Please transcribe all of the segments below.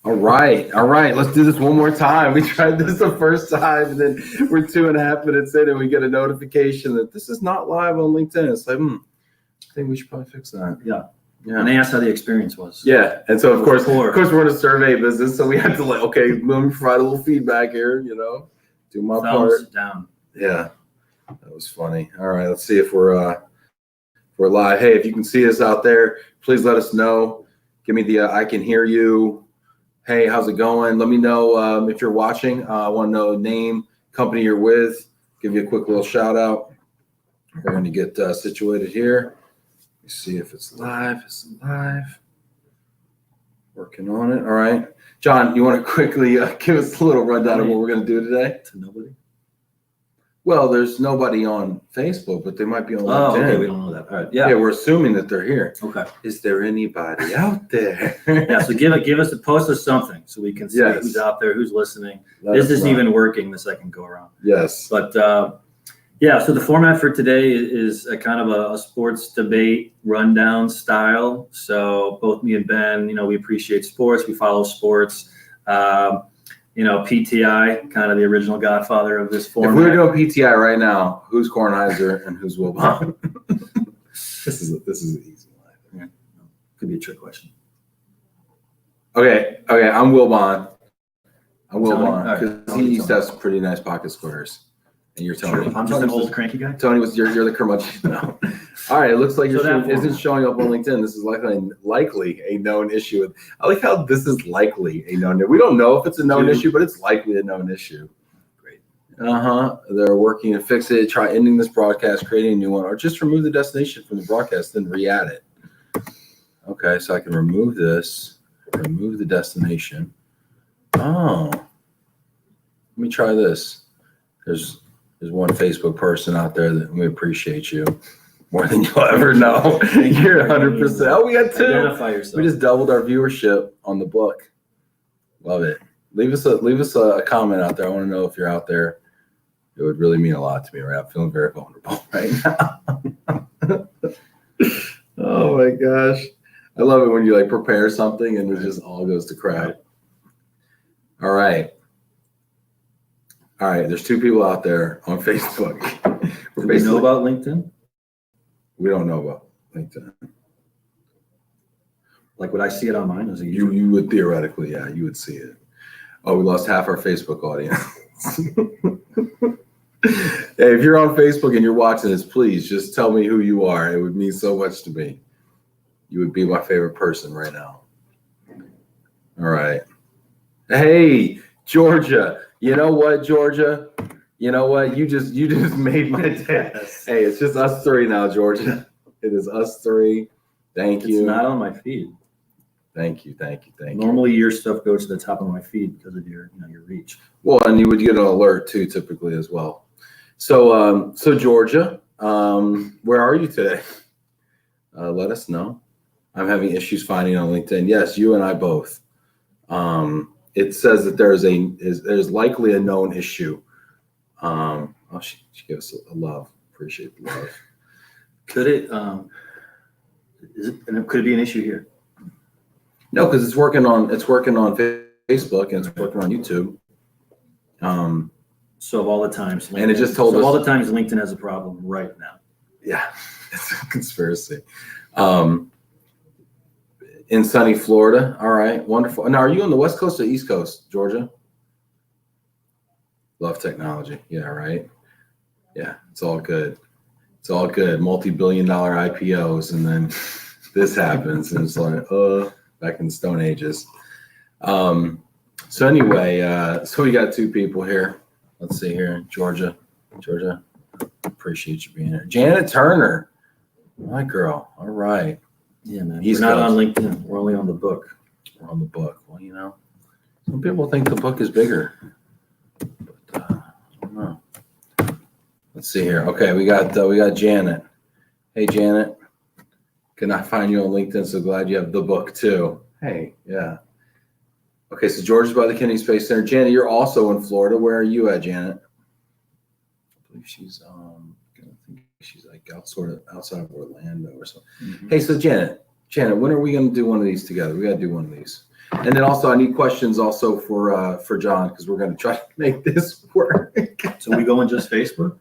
All right. Let's do this one more time. We tried this the first time, and then we're 2.5 minutes in, and we get a notification that this is not live on LinkedIn. It's like, I think we should probably fix that. Yeah. And they asked how the experience was. Yeah, and so of course we're in a survey business, so we have to okay, let me provide a little feedback here. Do my part. Down. Yeah, that was funny. All right, let's see if we're live. Hey, if you can see us out there, please let us know. Give me the I can hear you. Hey, how's it going? Let me know if you're watching. I want to know name, company you're with. Give you a quick little shout out. We're going to get situated here. Let me see if it's live. It's live. Working on it. All right. John, you want to quickly give us a little rundown of what we're going to do today? To nobody? Well, there's nobody on Facebook, but they might be on LinkedIn. Oh, okay. We don't know that. All right. Yeah, we're assuming that they're here. Okay. Is there anybody out there? Yeah, so give us a post of something so we can see who's out there, who's listening. This isn't even working the second go around. Yes. But so the format for today is a kind of a sports debate rundown style. So both me and Ben, we appreciate sports. We follow sports. PTI, kind of the original godfather of this format. If we were doing PTI right now, who's Kornheiser and who's Wilbon? This is an easy one. Okay. Could be a trick question. Okay, I'm Wilbon. Because right. he used to have some pretty nice pocket squares. And you're Tony. Sure. I'm just an old cranky guy. Tony you're the curmudgeon now. All right, it looks like your stream isn't showing up on LinkedIn. This is likely a known issue. I like how this is likely a known issue. We don't know if it's a known issue, but it's likely a known issue. Great. They're working to fix it. Try ending this broadcast, creating a new one, or just remove the destination from the broadcast, then re-add it. Okay, so I can remove this, remove the destination. Oh, let me try this. There's one Facebook person out there that we appreciate you more than you'll ever know. You're 100%. Oh, we got 2. Identify yourself. We just doubled our viewership on the book. Love it. Leave us a comment out there. I want to know if you're out there. It would really mean a lot to me. Right, I'm feeling very vulnerable right now. Oh my gosh, I love it when you prepare something and it just all goes to crap. All right. There's 2 people out there on Facebook. Do we know about LinkedIn? We don't know about LinkedIn. Would I see it on mine? You would theoretically, you would see it. Oh, we lost half our Facebook audience. Hey, if you're on Facebook and you're watching this, please just tell me who you are. It would mean so much to me. You would be my favorite person right now. All right. Hey, Georgia. You know what, Georgia? You know what? You just made my day. Yes. Hey, it's just us 3 now, Georgia. It is us 3. Thank you. It's not on my feed. Thank you. Normally, your stuff goes to the top of my feed because of your reach. Well, and you would get an alert too, typically as well. So, Georgia, where are you today? Let us know. I'm having issues finding on LinkedIn. Yes, you and I both. It says that there's likely a known issue. She gave us a love. Appreciate the love. Could it? Could it be an issue here? No, because it's working on Facebook and it's working on YouTube. So of all the times, and it just told us all the times LinkedIn has a problem right now. Yeah, it's a conspiracy. In sunny Florida. All right, wonderful. Now, are you on the West Coast or East Coast, Georgia? Love technology. Yeah, right. Yeah, it's all good. It's all good. Multi-billion-dollar IPOs, and then this happens, and it's back in the Stone Ages. So anyway, so we got 2 people here. Let's see here, Georgia, appreciate you being here. Janet Turner, my girl. All right. Yeah, man. We're not on LinkedIn. We're only on the book. We're on the book. Well, some people think the book is bigger, but I don't know. Let's see here. Okay, we got Janet. Hey, Janet. Can I find you on LinkedIn? So glad you have the book too. Hey, yeah. Okay, so Georgia's by the Kennedy Space Center. Janet, you're also in Florida. Where are you at, Janet? I believe she's outside of Orlando or something. Mm-hmm. Hey, so Janet, Janet, when are we going to do one of these together? We got to do one of these. And then also, I need questions also for John, because we're going to try to make this work. So we going just Facebook?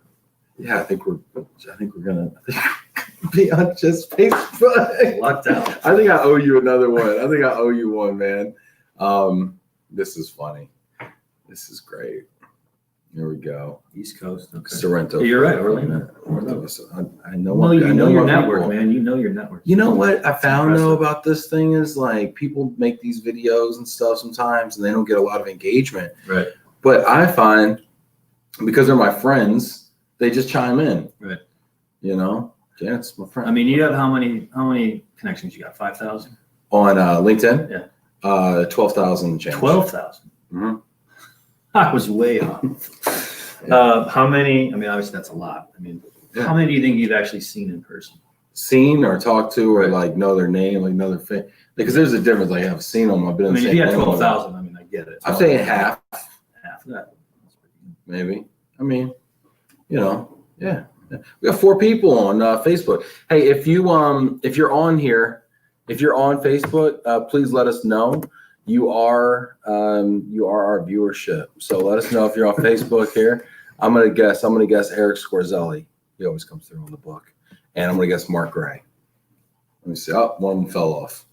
Yeah, I think we're gonna be on just Facebook. Locked out. I think I owe you another one. I think I owe you one, man. This is funny. This is great. Here we go. East Coast. Okay. Sorrento. Yeah, you're right, Orlando. I know. Well, you know your more network, people. man. You know your network. You know what I found though impressive. about this thing is like people make these videos and stuff sometimes, and they don't get a lot of engagement. Right. But I find because they're my friends, they just chime in. Right. You know, Janet's my friend. I mean, you have how many connections you got? 5,000 on LinkedIn. Yeah. 12,000 change. 12,000. Mm-hmm. I was way off. How many? I mean, obviously that's a lot. I mean, how many do you think you've actually seen in person? Seen or talked to, or like know their name, like know their face. Because there's a difference. Like I've seen them. I've been. I in the mean, if same you had room. 12,000, I mean, I get it. I'm saying half. Half of that. Maybe. I mean, you know, yeah. We got 4 people on Facebook. Hey, if you're on here, if you're on Facebook, please let us know. You are our viewership. So let us know if you're on Facebook here. I'm gonna guess Eric Scorzelli. He always comes through on the book. And I'm gonna guess Mark Gray. Let me see. Oh, one of them fell off.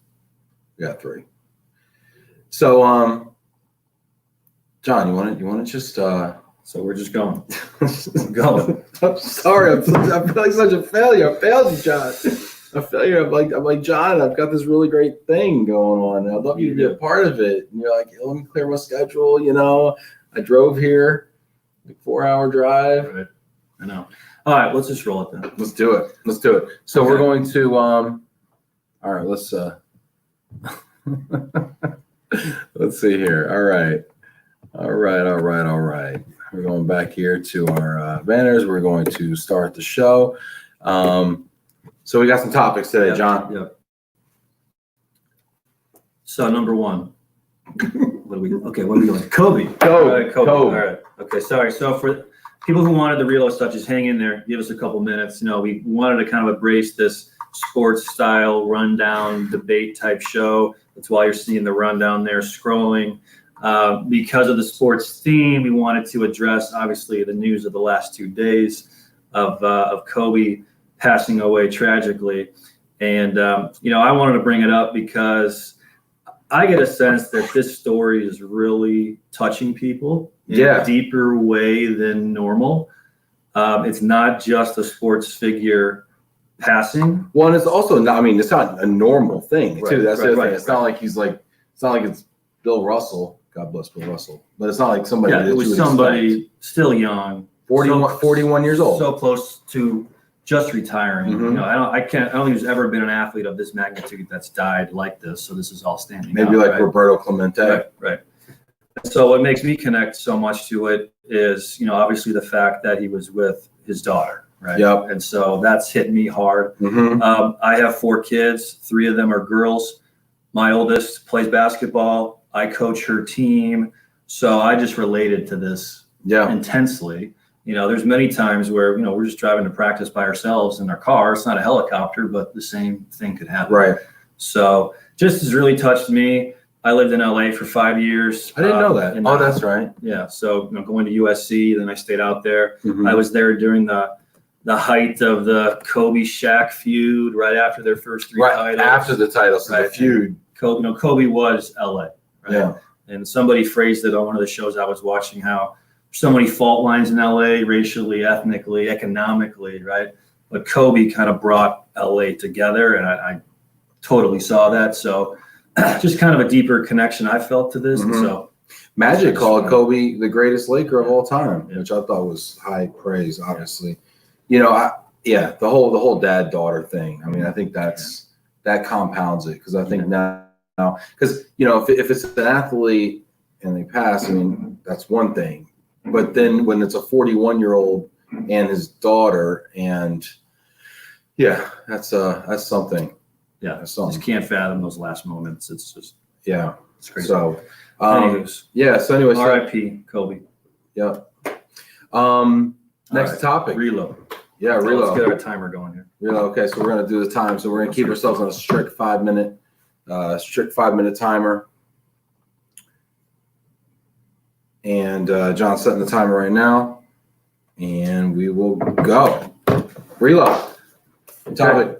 We got 3. So John, you wanna just So we're just going. Going. I'm sorry. I feel like such a failure. I failed you, John. A failure. I'm like John. I've got this really great thing going on. I'd love you to be a part of it. And you're like, let me clear my schedule. You know, I drove here, like 4-hour drive. Right. I know. All right, let's just roll it then. Let's do it. So we're going to. All right. Let's. Let's see here. All right. We're going back here to our banners. We're going to start the show. So we got some topics today, Yep, John. Yep. So number 1. What are we doing? Kobe. All right, Kobe. All right. Okay, sorry. So for people who wanted the reload stuff, just hang in there. Give us a couple minutes. You know, we wanted to kind of embrace this sports style rundown debate type show. That's why you're seeing the rundown there scrolling. Because of the sports theme, we wanted to address, obviously, the news of the last 2 days of Kobe passing away tragically. And, I wanted to bring it up because I get a sense that this story is really touching people in a deeper way than normal. It's not just a sports figure passing. Well, and it's also not, I mean, it's not a normal thing, too. Right, That's the other thing. It's not like it's not like it's Bill Russell. God bless Bill Russell. But it's not like somebody. Yeah, it was somebody still young. 41 years old. So close to just retiring. Mm-hmm. You know, I don't think there's ever been an athlete of this magnitude that's died like this. So this is all standing Maybe out, like right? Roberto Clemente. Right. So what makes me connect so much to it is, obviously the fact that he was with his daughter, right? Yep. And so that's hit me hard. Mm-hmm. I have 4 kids. 3 of them are girls. My oldest plays basketball. I coach her team. So I just related to this intensely. There's many times where, we're just driving to practice by ourselves in our car. It's not a helicopter, but the same thing could happen. Right. So just has really touched me. I lived in LA for 5 years. I didn't know that. That's right. Yeah. So, going to USC, then I stayed out there. Mm-hmm. I was there during the height of the Kobe Shaq feud, right after their first 3 titles. After the titles, so the feud. Kobe was LA. Right? Yeah. And somebody phrased it on one of the shows I was watching, how so many fault lines in LA, racially, ethnically, economically, right? But Kobe kind of brought LA together, and I totally saw that. So just kind of a deeper connection I felt to this. Mm-hmm. And so Magic called Kobe the greatest Laker of all time, which I thought was high praise, obviously. The whole dad-daughter thing. I mean, I think that compounds it, because I think now, because if it's an athlete and they pass, I mean, that's one thing, but then when it's a 41-year-old and his daughter, and that's something. Yeah, that's something. Just can't fathom those last moments. It's just it's crazy. So So anyway, R.I.P. Kobe. Next topic. Reload. Yeah, Let's reload. get our timer going here. Reload. Okay, so we're gonna do the time. So we're gonna keep ourselves on a strict 5-minute timer. And John's setting the timer right now, and we will go. Reload. Topic.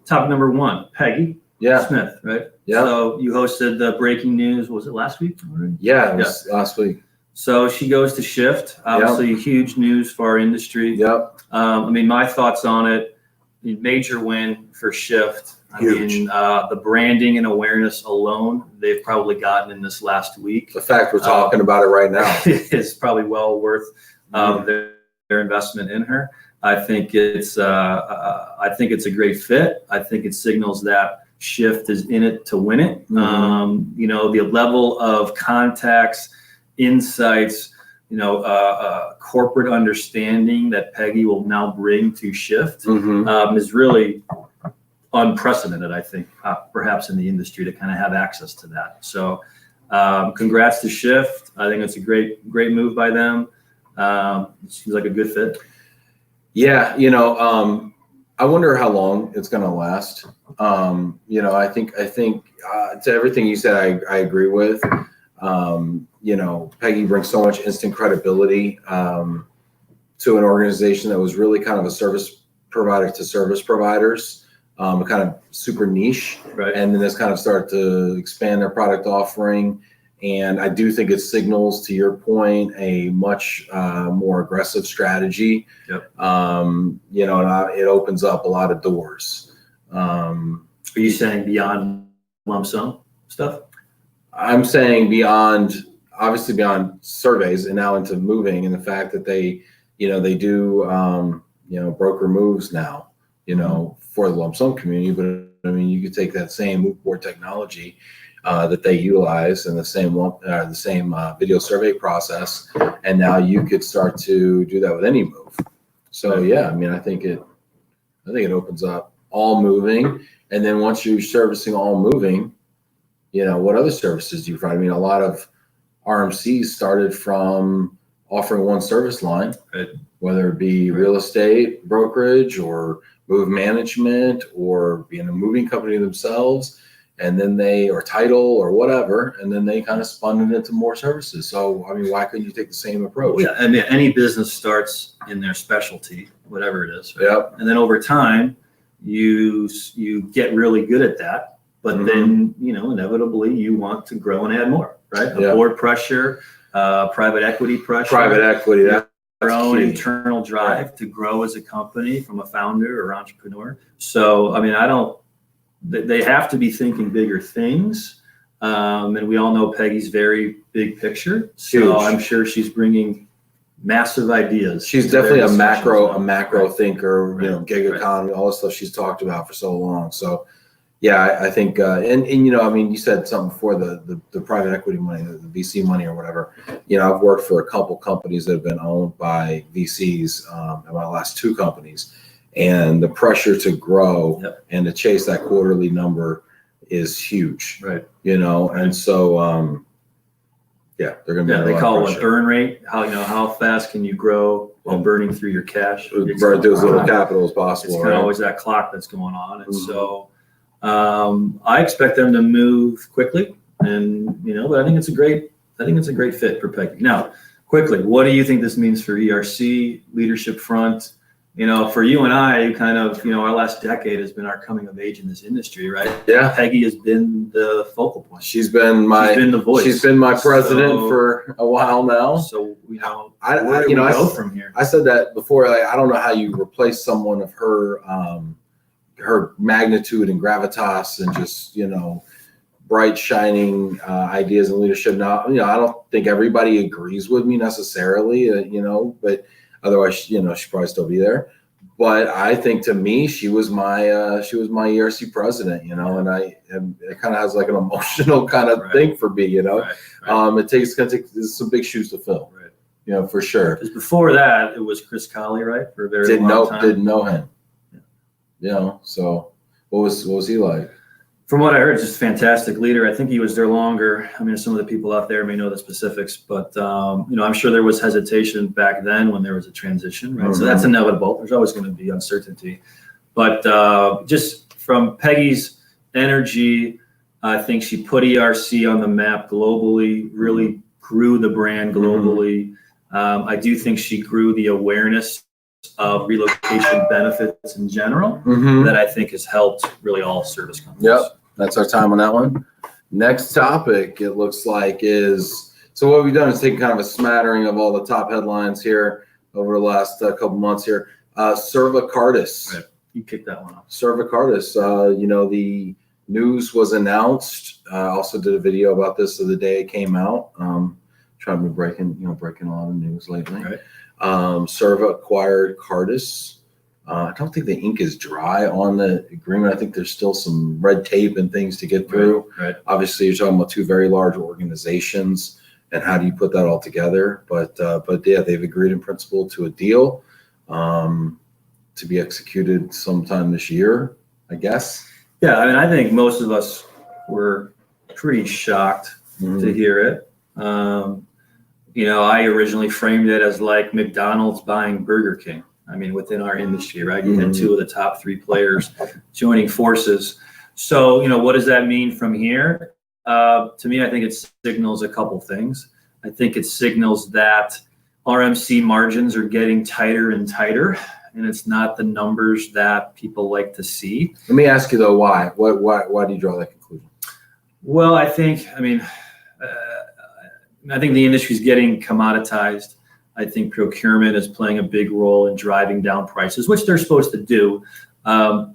Topic number 1, Peggy Smith, right? Yeah. So you hosted the breaking news. Was it last week? Yeah, it was last week. So she goes to Shift. Obviously, huge news for our industry. Yep. I mean, my thoughts on it: major win for Shift. Huge. I mean, the branding and awareness alone, they've probably gotten in this last week. The fact we're talking about it right now is probably well worth their investment in her. I think it's a great fit. I think it signals that Shift is in it to win it. You know, the level of contacts, insights, you know, corporate understanding that Peggy will now bring to Shift is really unprecedented, I think, perhaps in the industry, to kind of have access to that. So congrats to Shift. I think it's a great move by them. It seems like a good fit. Yeah, you know, I wonder how long it's going to last. You know, I think to everything you said, I agree with. You know, Peggy brings so much instant credibility to an organization that was really kind of a service provider to service providers, kind of super niche, right? And then it's kind of started to expand their product offering. And I do think it signals, to your point, a much more aggressive strategy. Yep. You know, and it opens up a lot of doors. Are you saying beyond lump sum stuff? I'm saying beyond, obviously beyond surveys and now into moving, and the fact that they, you know, they do, you know, broker moves now, you know, for the lump sum community. But I mean, you could take that same move board technology that they utilize in the same video survey process, and now you could start to do that with any move. So yeah, I mean, I think it opens up all moving, and then once you're servicing all moving, you know, what other services do you provide? I mean, a lot of RMCs started from offering one service line, right, whether it be real estate brokerage or move management or being a moving company themselves. And then or title or whatever, and then they kind of spun it into more services. So, I mean, why couldn't you take the same approach? Yeah, I mean, any business starts in their specialty, whatever it is. Right? Yep. And then over time, you get really good at that. But then, you know, inevitably you want to grow and add more, right? Board pressure, private equity pressure. Private equity, that's your own key. Internal drive to grow as a company from a founder or entrepreneur. So, I mean, they have to be thinking bigger things. And we all know Peggy's very big picture. So Huge. I'm sure she's bringing massive ideas. She's definitely a macro right. thinker, you know, gig economy, all the stuff she's talked about for so long. So yeah, I think, and you know, I mean, you said something before the private equity money, the VC money or whatever. You know, I've worked for a couple companies that have been owned by VCs in my last 2 companies. And the pressure to grow and to chase that quarterly number is huge, right? You know, and so yeah, they're going to be. They call it earn rate. How fast can you grow while burning through your cash? Burn through as little capital as possible. It's kind of always that clock that's going on, and so I expect them to move quickly, and you know, but I think it's a great fit for Peggy. Now, quickly, what do you think this means for ERC leadership front? You know, for you and I, kind of, you know, our last decade has been our coming of age in this industry, right? Yeah. Peggy has been the focal point. She's been the voice. She's been my president for a while now. So, you know, where do we go from here? I said that before. Like, I don't know how you replace someone of her magnitude and gravitas and just, you know, bright, shining ideas and leadership. Now, you know, I don't think everybody agrees with me necessarily, you know, but otherwise, you know, she'd probably still be there. But I think, to me, she was my ERC president, you know, and it kind of has like an emotional kind of thing for me, you know. It's gonna take some big shoes to fill, you know, for sure. Because before that, it was Chris Colley, right, for a very long time. Didn't know him, you know. So what was he like? From what I heard, just a fantastic leader. I think he was there longer. I mean, some of the people out there may know the specifics, but I'm sure there was hesitation back then when there was a transition, right? So that's inevitable. There's always going to be uncertainty, but just from Peggy's energy, I think she put ERC on the map globally, really grew the brand globally. I do think she grew the awareness of relocation benefits in general that I think has helped really all service companies. Yep. That's our time on that one. Next topic, it looks like, is, so what we've done is taken kind of a smattering of all the top headlines here over the last couple months here. Serva Cardis. Right. You kicked that one off. Serva Cardis. The news was announced. Also did a video about this the day it came out. Trying to be breaking a lot of news lately. Right. Serva acquired Cardis. I don't think the ink is dry on the agreement. I think there's still some red tape and things to get through. Right. Obviously, you're talking about two very large organizations, and how do you put that all together? But yeah, they've agreed in principle to a deal to be executed sometime this year, I guess. Yeah, I mean, I think most of us were pretty shocked to hear it. I originally framed it as like McDonald's buying Burger King. I mean, within our industry, right? You had two of the top three players joining forces. So, what does that mean from here? To me, I think it signals a couple things. I think it signals that RMC margins are getting tighter and tighter, and it's not the numbers that people like to see. Let me ask you though, why? Why do you draw that conclusion? Well, I think the industry is getting commoditized. I think procurement is playing a big role in driving down prices, which they're supposed to do. But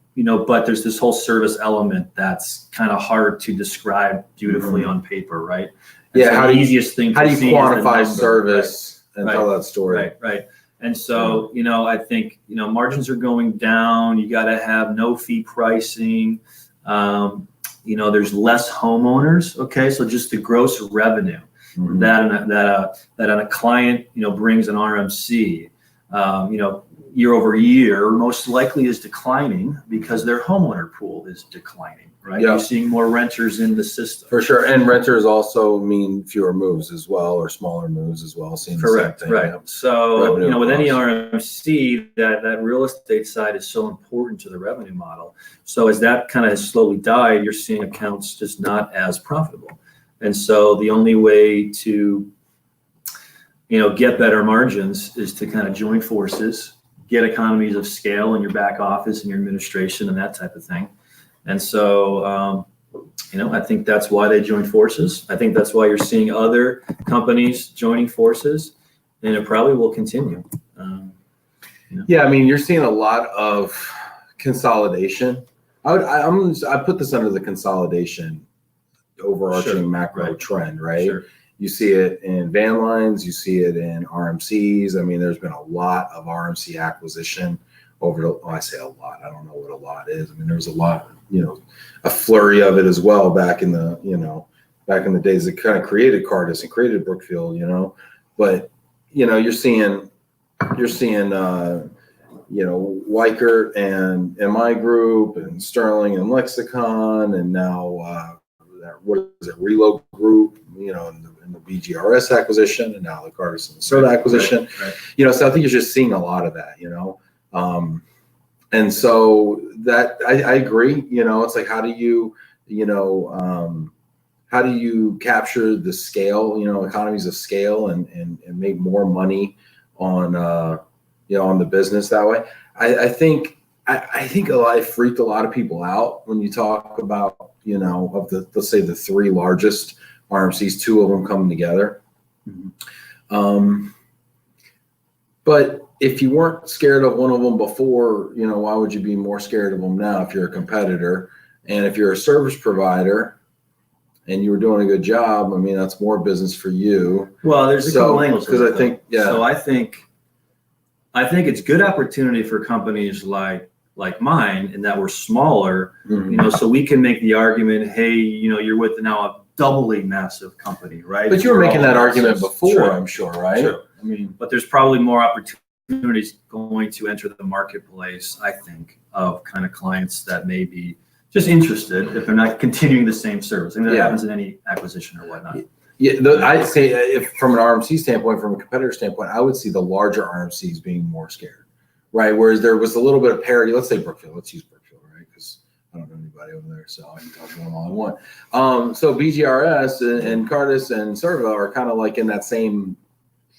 there's this whole service element that's kind of hard to describe beautifully on paper, right? And yeah. So the easiest thing how to do see you quantify is the service and tell that story? Right. And so, I think, margins are going down. You got to have no fee pricing. There's less homeowners. Okay. So just the gross revenue that a client, brings an RMC, year over year, most likely is declining because their homeowner pool is declining, right? Yeah. You're seeing more renters in the system. For sure. And renters also mean fewer moves as well, or smaller moves as well. Correct. The same thing. Right. Yeah. So, Revenue with any costs. RMC, that real estate side is so important to the revenue model. So as that kind of has slowly died, you're seeing accounts just not as profitable. And so the only way to, get better margins is to kind of join forces, get economies of scale in your back office and your administration and that type of thing. And so, I think that's why they joined forces. I think that's why you're seeing other companies joining forces, and it probably will continue. Yeah, I mean, you're seeing a lot of consolidation. I put this under the consolidation overarching macro trend, right? Sure. You see it in van lines, you see it in RMCs. I mean, there's been a lot of RMC acquisition I say a lot. I don't know what a lot is. I mean, there was a lot, a flurry of it as well back in the days that kind of created Cardis and created Brookfield, but you're seeing Weichert and MI Group and Sterling and Lexicon, and now what is it, Relo Group, in the BGRS acquisition, and now the Cardis and the Serva acquisition. Right. So I think you're just seeing a lot of that, and so that I agree. It's like, how do you capture the scale, economies of scale, and make more money on on the business that way. I think it freaked a lot of people out when you talk about, of let's say the three largest RMCs, two of them coming together. But if you weren't scared of one of them before, why would you be more scared of them now if you're a competitor? And if you're a service provider and you were doing a good job, I mean, that's more business for you. Well, there's a couple angles. Because I think, So I think it's good opportunity for companies like mine, in that we're smaller, so we can make the argument, hey, you're with now a doubly massive company, right? But you were making that argument before, sure. I'm sure, right? Sure. I mean, but there's probably more opportunities going to enter the marketplace, I think, of kind of clients that may be just interested if they're not continuing the same service. I mean, that happens in any acquisition or whatnot. Yeah, I'd say if from an RMC standpoint, from a competitor standpoint, I would see the larger RMCs being more scared, right? Whereas there was a little bit of parity. Let's say Brookfield. Let's use Brookfield, right? Because I don't know anybody over there, so I can talk to them all I want. So BGRS and Cardis and Servo are kind of like in that same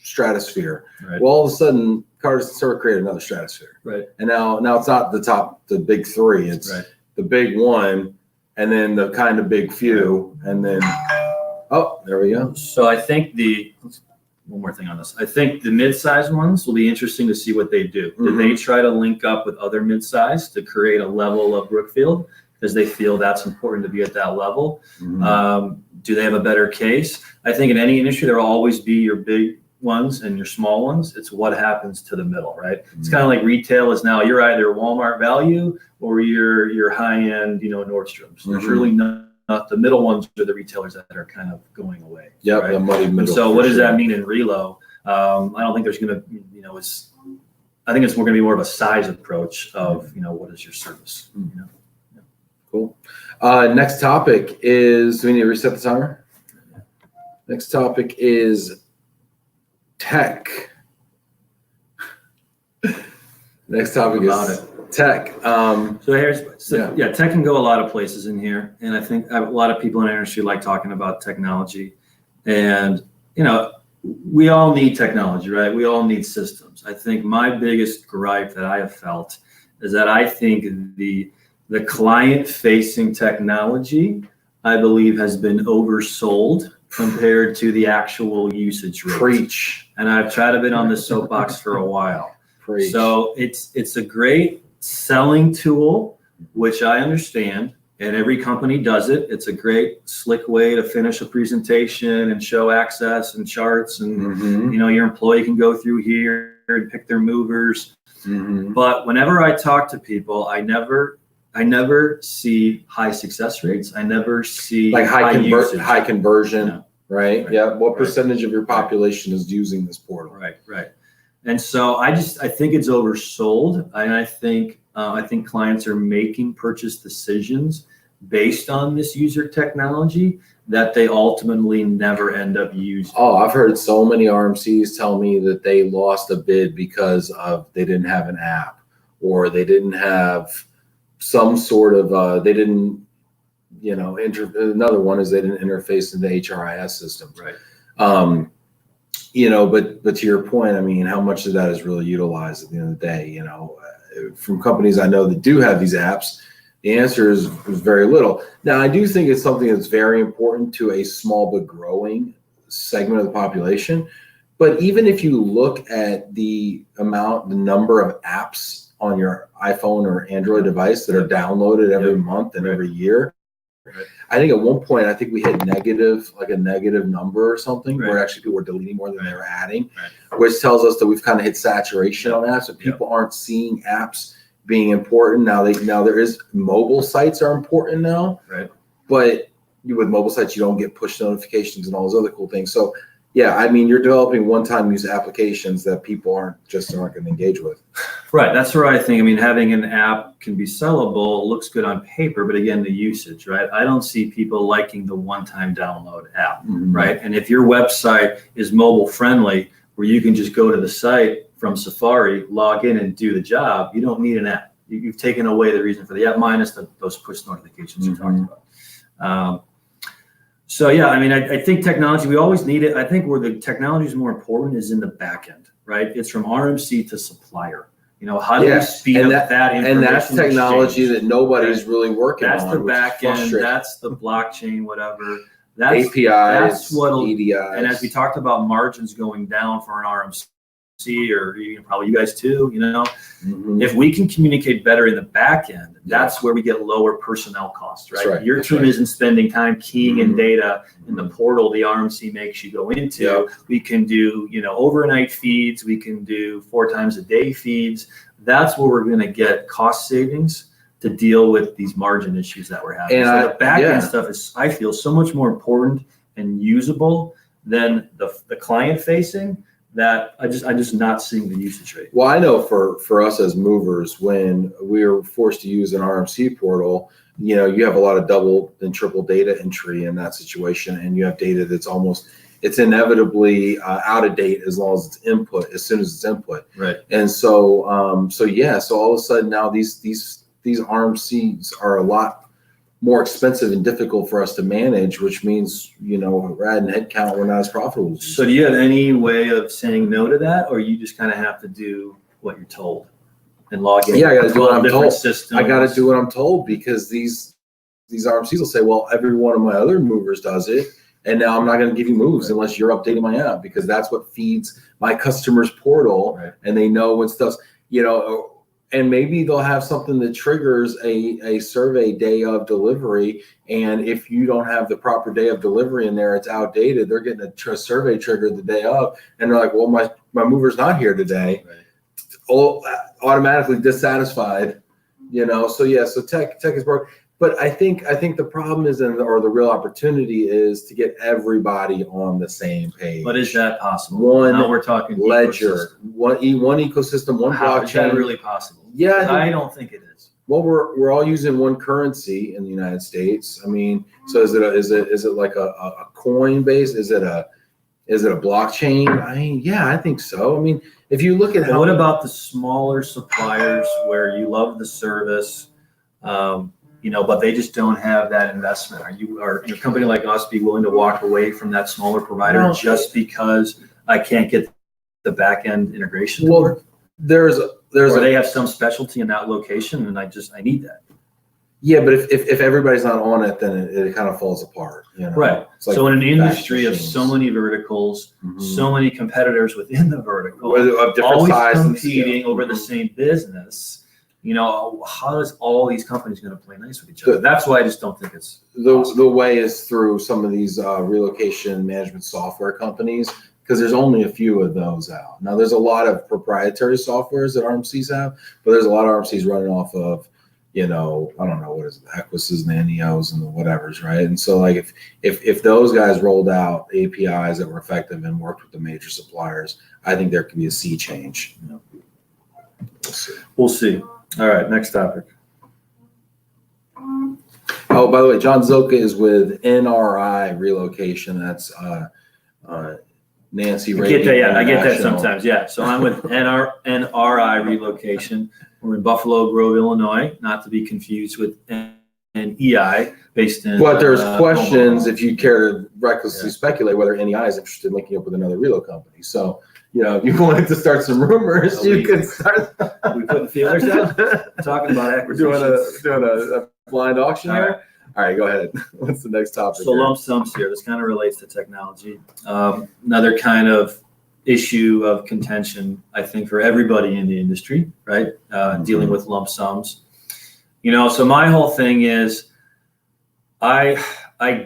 stratosphere. Right. Well, all of a sudden, Cardis and Servo created another stratosphere. Right. And now it's not the big three. It's the big one, and then the kind of big few, and then there we go. So I think one more thing on this. I think the mid-sized ones will be interesting to see what they do. Do they try to link up with other mid-sized to create a level of Brookfield because they feel that's important to be at that level? Do they have a better case? I think in any industry, there will always be your big ones and your small ones. It's what happens to the middle, right? It's kind of like retail is now you're either Walmart value or you're high-end, Nordstrom's. There's really not the middle ones are the retailers that are kind of going away. Yeah, right? the muddy middle. So what does that mean in relo? I don't think there's going to, I think it's more going to be more of a size approach of, what is your service? Cool. Next topic is, do we need to reset the timer? Next topic is tech. Next topic is tech. Tech can go a lot of places in here. And I think a lot of people in our industry like talking about technology. And, we all need technology, right? We all need systems. I think my biggest gripe that I have felt is that I think the client-facing technology, I believe, has been oversold compared to the actual usage rate. Preach. And I've tried to be on this soapbox for a while. Preach. So it's a great selling tool, which I understand, and every company does it. It's a great slick way to finish a presentation and show access and charts, and your employee can go through here and pick their movers. But whenever I talk to people, I never see high success rates. I never see like high conversion, right? Yeah. What percentage of your population is using this portal? Right. And so I think it's oversold, and I think clients are making purchase decisions based on this user technology that they ultimately never end up using. Oh, I've heard so many RMCs tell me that they lost a bid because they didn't have an app, or they didn't have some sort of they didn't, another one is they didn't interface in the HRIS system. Right. But to your point, I mean, how much of that is really utilized at the end of the day? From companies I know that do have these apps, the answer is very little. Now, I do think it's something that's very important to a small but growing segment of the population. But even if you look at the number of apps on your iPhone or Android device that are downloaded every month and every year, I think at one point, I think we hit a negative number or something, where actually people were deleting more than they were adding, which tells us that we've kind of hit saturation on apps, and people aren't seeing apps being important. Now there is mobile sites are important now, but with mobile sites, you don't get push notifications and all those other cool things. So yeah, I mean, you're developing one-time use applications that people aren't going to engage with. Right. That's where I think, having an app can be sellable, looks good on paper, but again, the usage, right? I don't see people liking the one-time download app, right? And if your website is mobile friendly, where you can just go to the site from Safari, log in and do the job, you don't need an app. You've taken away the reason for the app, minus those push notifications you talked about. So yeah, I think technology, we always need it. I think where the technology is more important is in the back end, right? It's from RMC to supplier. How do we speed up that information? And that's technology that nobody's really working on. That's the back end. That's the blockchain, whatever. That's APIs, that's what EDIs. And as we talked about margins going down for an RMC, or probably you guys too, if we can communicate better in the back end, that's where we get lower personnel costs, right? Your team isn't spending time keying in data in the portal the RMC makes you go into. We can do, overnight feeds. We can do 4 times a day feeds. That's where we're going to get cost savings to deal with these margin issues that we're having. And the back end stuff is, I feel, so much more important and usable than the client facing, that I'm just not seeing the usage rate. Well, I know for us as movers, when we were forced to use an RMC portal, you know, you have a lot of double and triple data entry in that situation, and you have data that's it's inevitably out of date as long as it's input, as soon as it's input. Right. And so, so all of a sudden now these RMCs are a lot more expensive and difficult for us to manage, which means, you know, we're adding headcount, we're not as profitable. So do you have any way of saying no to that, or you just kind of have to do what you're told and log in? Yeah, I got to do what I'm told. Systems. I got to do what I'm told, because these RMCs will say, well, every one of my other movers does it, and now I'm not going to give you moves unless you're updating my app, because that's what feeds my customers' portal, and they know when stuff's, you know. And maybe they'll have something that triggers a survey day of delivery. And if you don't have the proper day of delivery in there, it's outdated. They're getting a survey triggered the day of, and they're like, well, my mover's not here today. All automatically dissatisfied, you know? So yeah, so tech is broken. But I think the problem is, or the real opportunity is, to get everybody on the same page. But is that possible? Now we're talking ledger, one ecosystem, one blockchain. Is that really possible? Yeah, I don't think it is. Well, we're all using one currency in the United States. I mean, so is it like a coin base? Is it a blockchain? I mean, yeah, I think so. I mean, if you look at what about the smaller suppliers where you love the service, you know, but they just don't have that investment? Are your company like us be willing to walk away from that smaller provider just because I can't get the back end integration? Well, or they have some specialty in that location, and I need that. Yeah, but if everybody's not on it, then it kind of falls apart. You know? Right. Like so in an industry of so many verticals, so many competitors within the vertical, of different always sizes, competing over the same business, you know, how is all these companies going to play nice with each other? That's why I just don't think it's the way is through some of these relocation management software companies, because there's only a few of those out. Now, there's a lot of proprietary softwares that RMCs have, but there's a lot of RMCs running off of, you know, I don't know, what is it, the Equises and the NEOs and the whatevers, right? And so, like, if those guys rolled out APIs that were effective and worked with the major suppliers, I think there could be a sea change. You know? We'll see. All right, next topic. Oh, by the way, John Zilka is with NRI Relocation. That's Nancy Ray. I get that sometimes. Yeah. So I'm with NRI Relocation. We're in Buffalo Grove, Illinois, not to be confused with NEI, based in. But there's questions, if you care to recklessly speculate, whether NEI is interested in linking up with another relo company. So, you know, if you wanted to start some rumors, you could start. We putting feelers out, talking about acquisitions. We're doing a blind auction here. All right, go ahead. What's the next topic? So lump sums here. This kind of relates to technology. Another kind of issue of contention, I think, for everybody in the industry, right? Dealing with lump sums. You know, so my whole thing is, I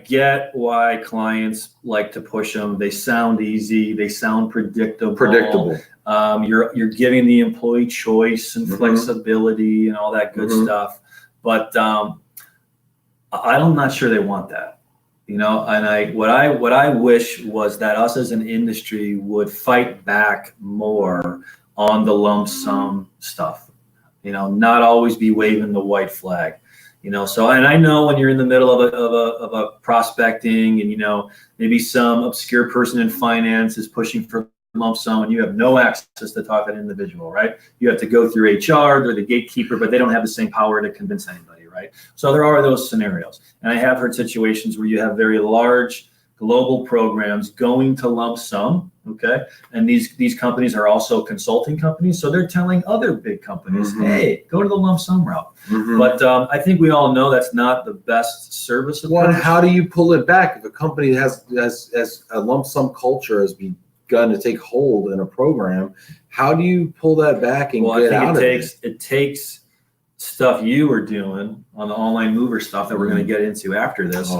get why clients like to push them. They sound easy. They sound predictable. You're giving the employee choice and flexibility and all that good stuff. But I'm not sure they want that, you know. And what I wish was that us as an industry would fight back more on the lump sum stuff, you know, not always be waving the white flag, you know. So, and I know when you're in the middle of a prospecting, and, you know, maybe some obscure person in finance is pushing for lump sum, and you have no access to talk to an individual, right? You have to go through HR, they're the gatekeeper, but they don't have the same power to convince anybody, right? So there are those scenarios. And I have heard situations where you have very large global programs going to lump sum, okay? And these companies are also consulting companies, so they're telling other big companies, hey, go to the lump sum route. But I think we all know that's not the best service approach. Well, how do you pull it back if a company has a lump sum culture has begun to take hold in a program? How do you pull that back and get out of it? It takes stuff you were doing on the online mover stuff that we're going to get into after this,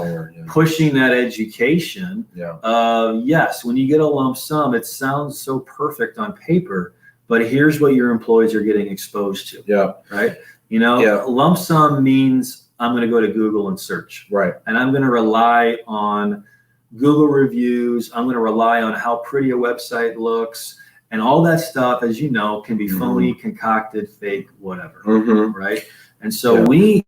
pushing that education. Yes, when you get a lump sum, it sounds so perfect on paper, but here's what your employees are getting exposed to. Right. You know, lump sum means I'm going to go to Google and search. Right. And I'm going to rely on Google reviews. I'm going to rely on how pretty a website looks. And all that stuff, as you know, can be phony, concocted, fake, whatever, right? And so we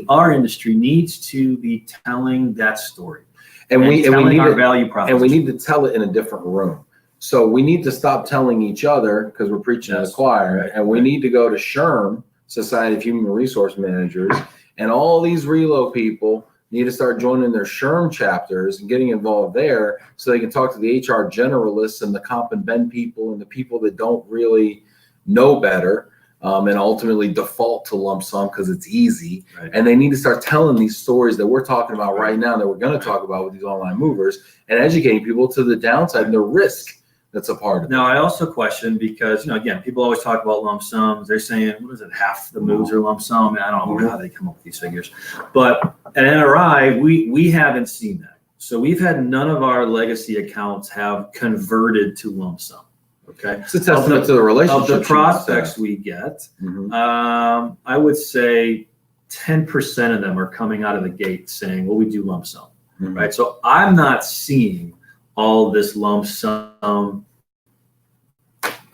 our industry needs to be telling that story. And we need our value proposition. And we need to tell it in a different room. So we need to stop telling each other, because we're preaching to the choir, right, and we need to go to SHRM, Society of Human Resource Managers, and all these relo people need to start joining their SHRM chapters and getting involved there, so they can talk to the HR generalists and the comp and ben people and the people that don't really know better, and ultimately default to lump sum because it's easy. Right. And they need to start telling these stories that we're talking about right now, that we're going to talk about with these online movers, and educating people to the downside and the risk that's a part of it. Now, I also question, because, again, people always talk about lump sums. They're saying, what is it, half the moves are lump sum? And I don't know how they come up with these figures. But at NRI, we haven't seen that. So we've had none of our legacy accounts have converted to lump sum. Okay. It's a testament to the relationship. Of the prospects we get, I would say 10% of them are coming out of the gate saying, well, we do lump sum. Right. So I'm not seeing all this lump sum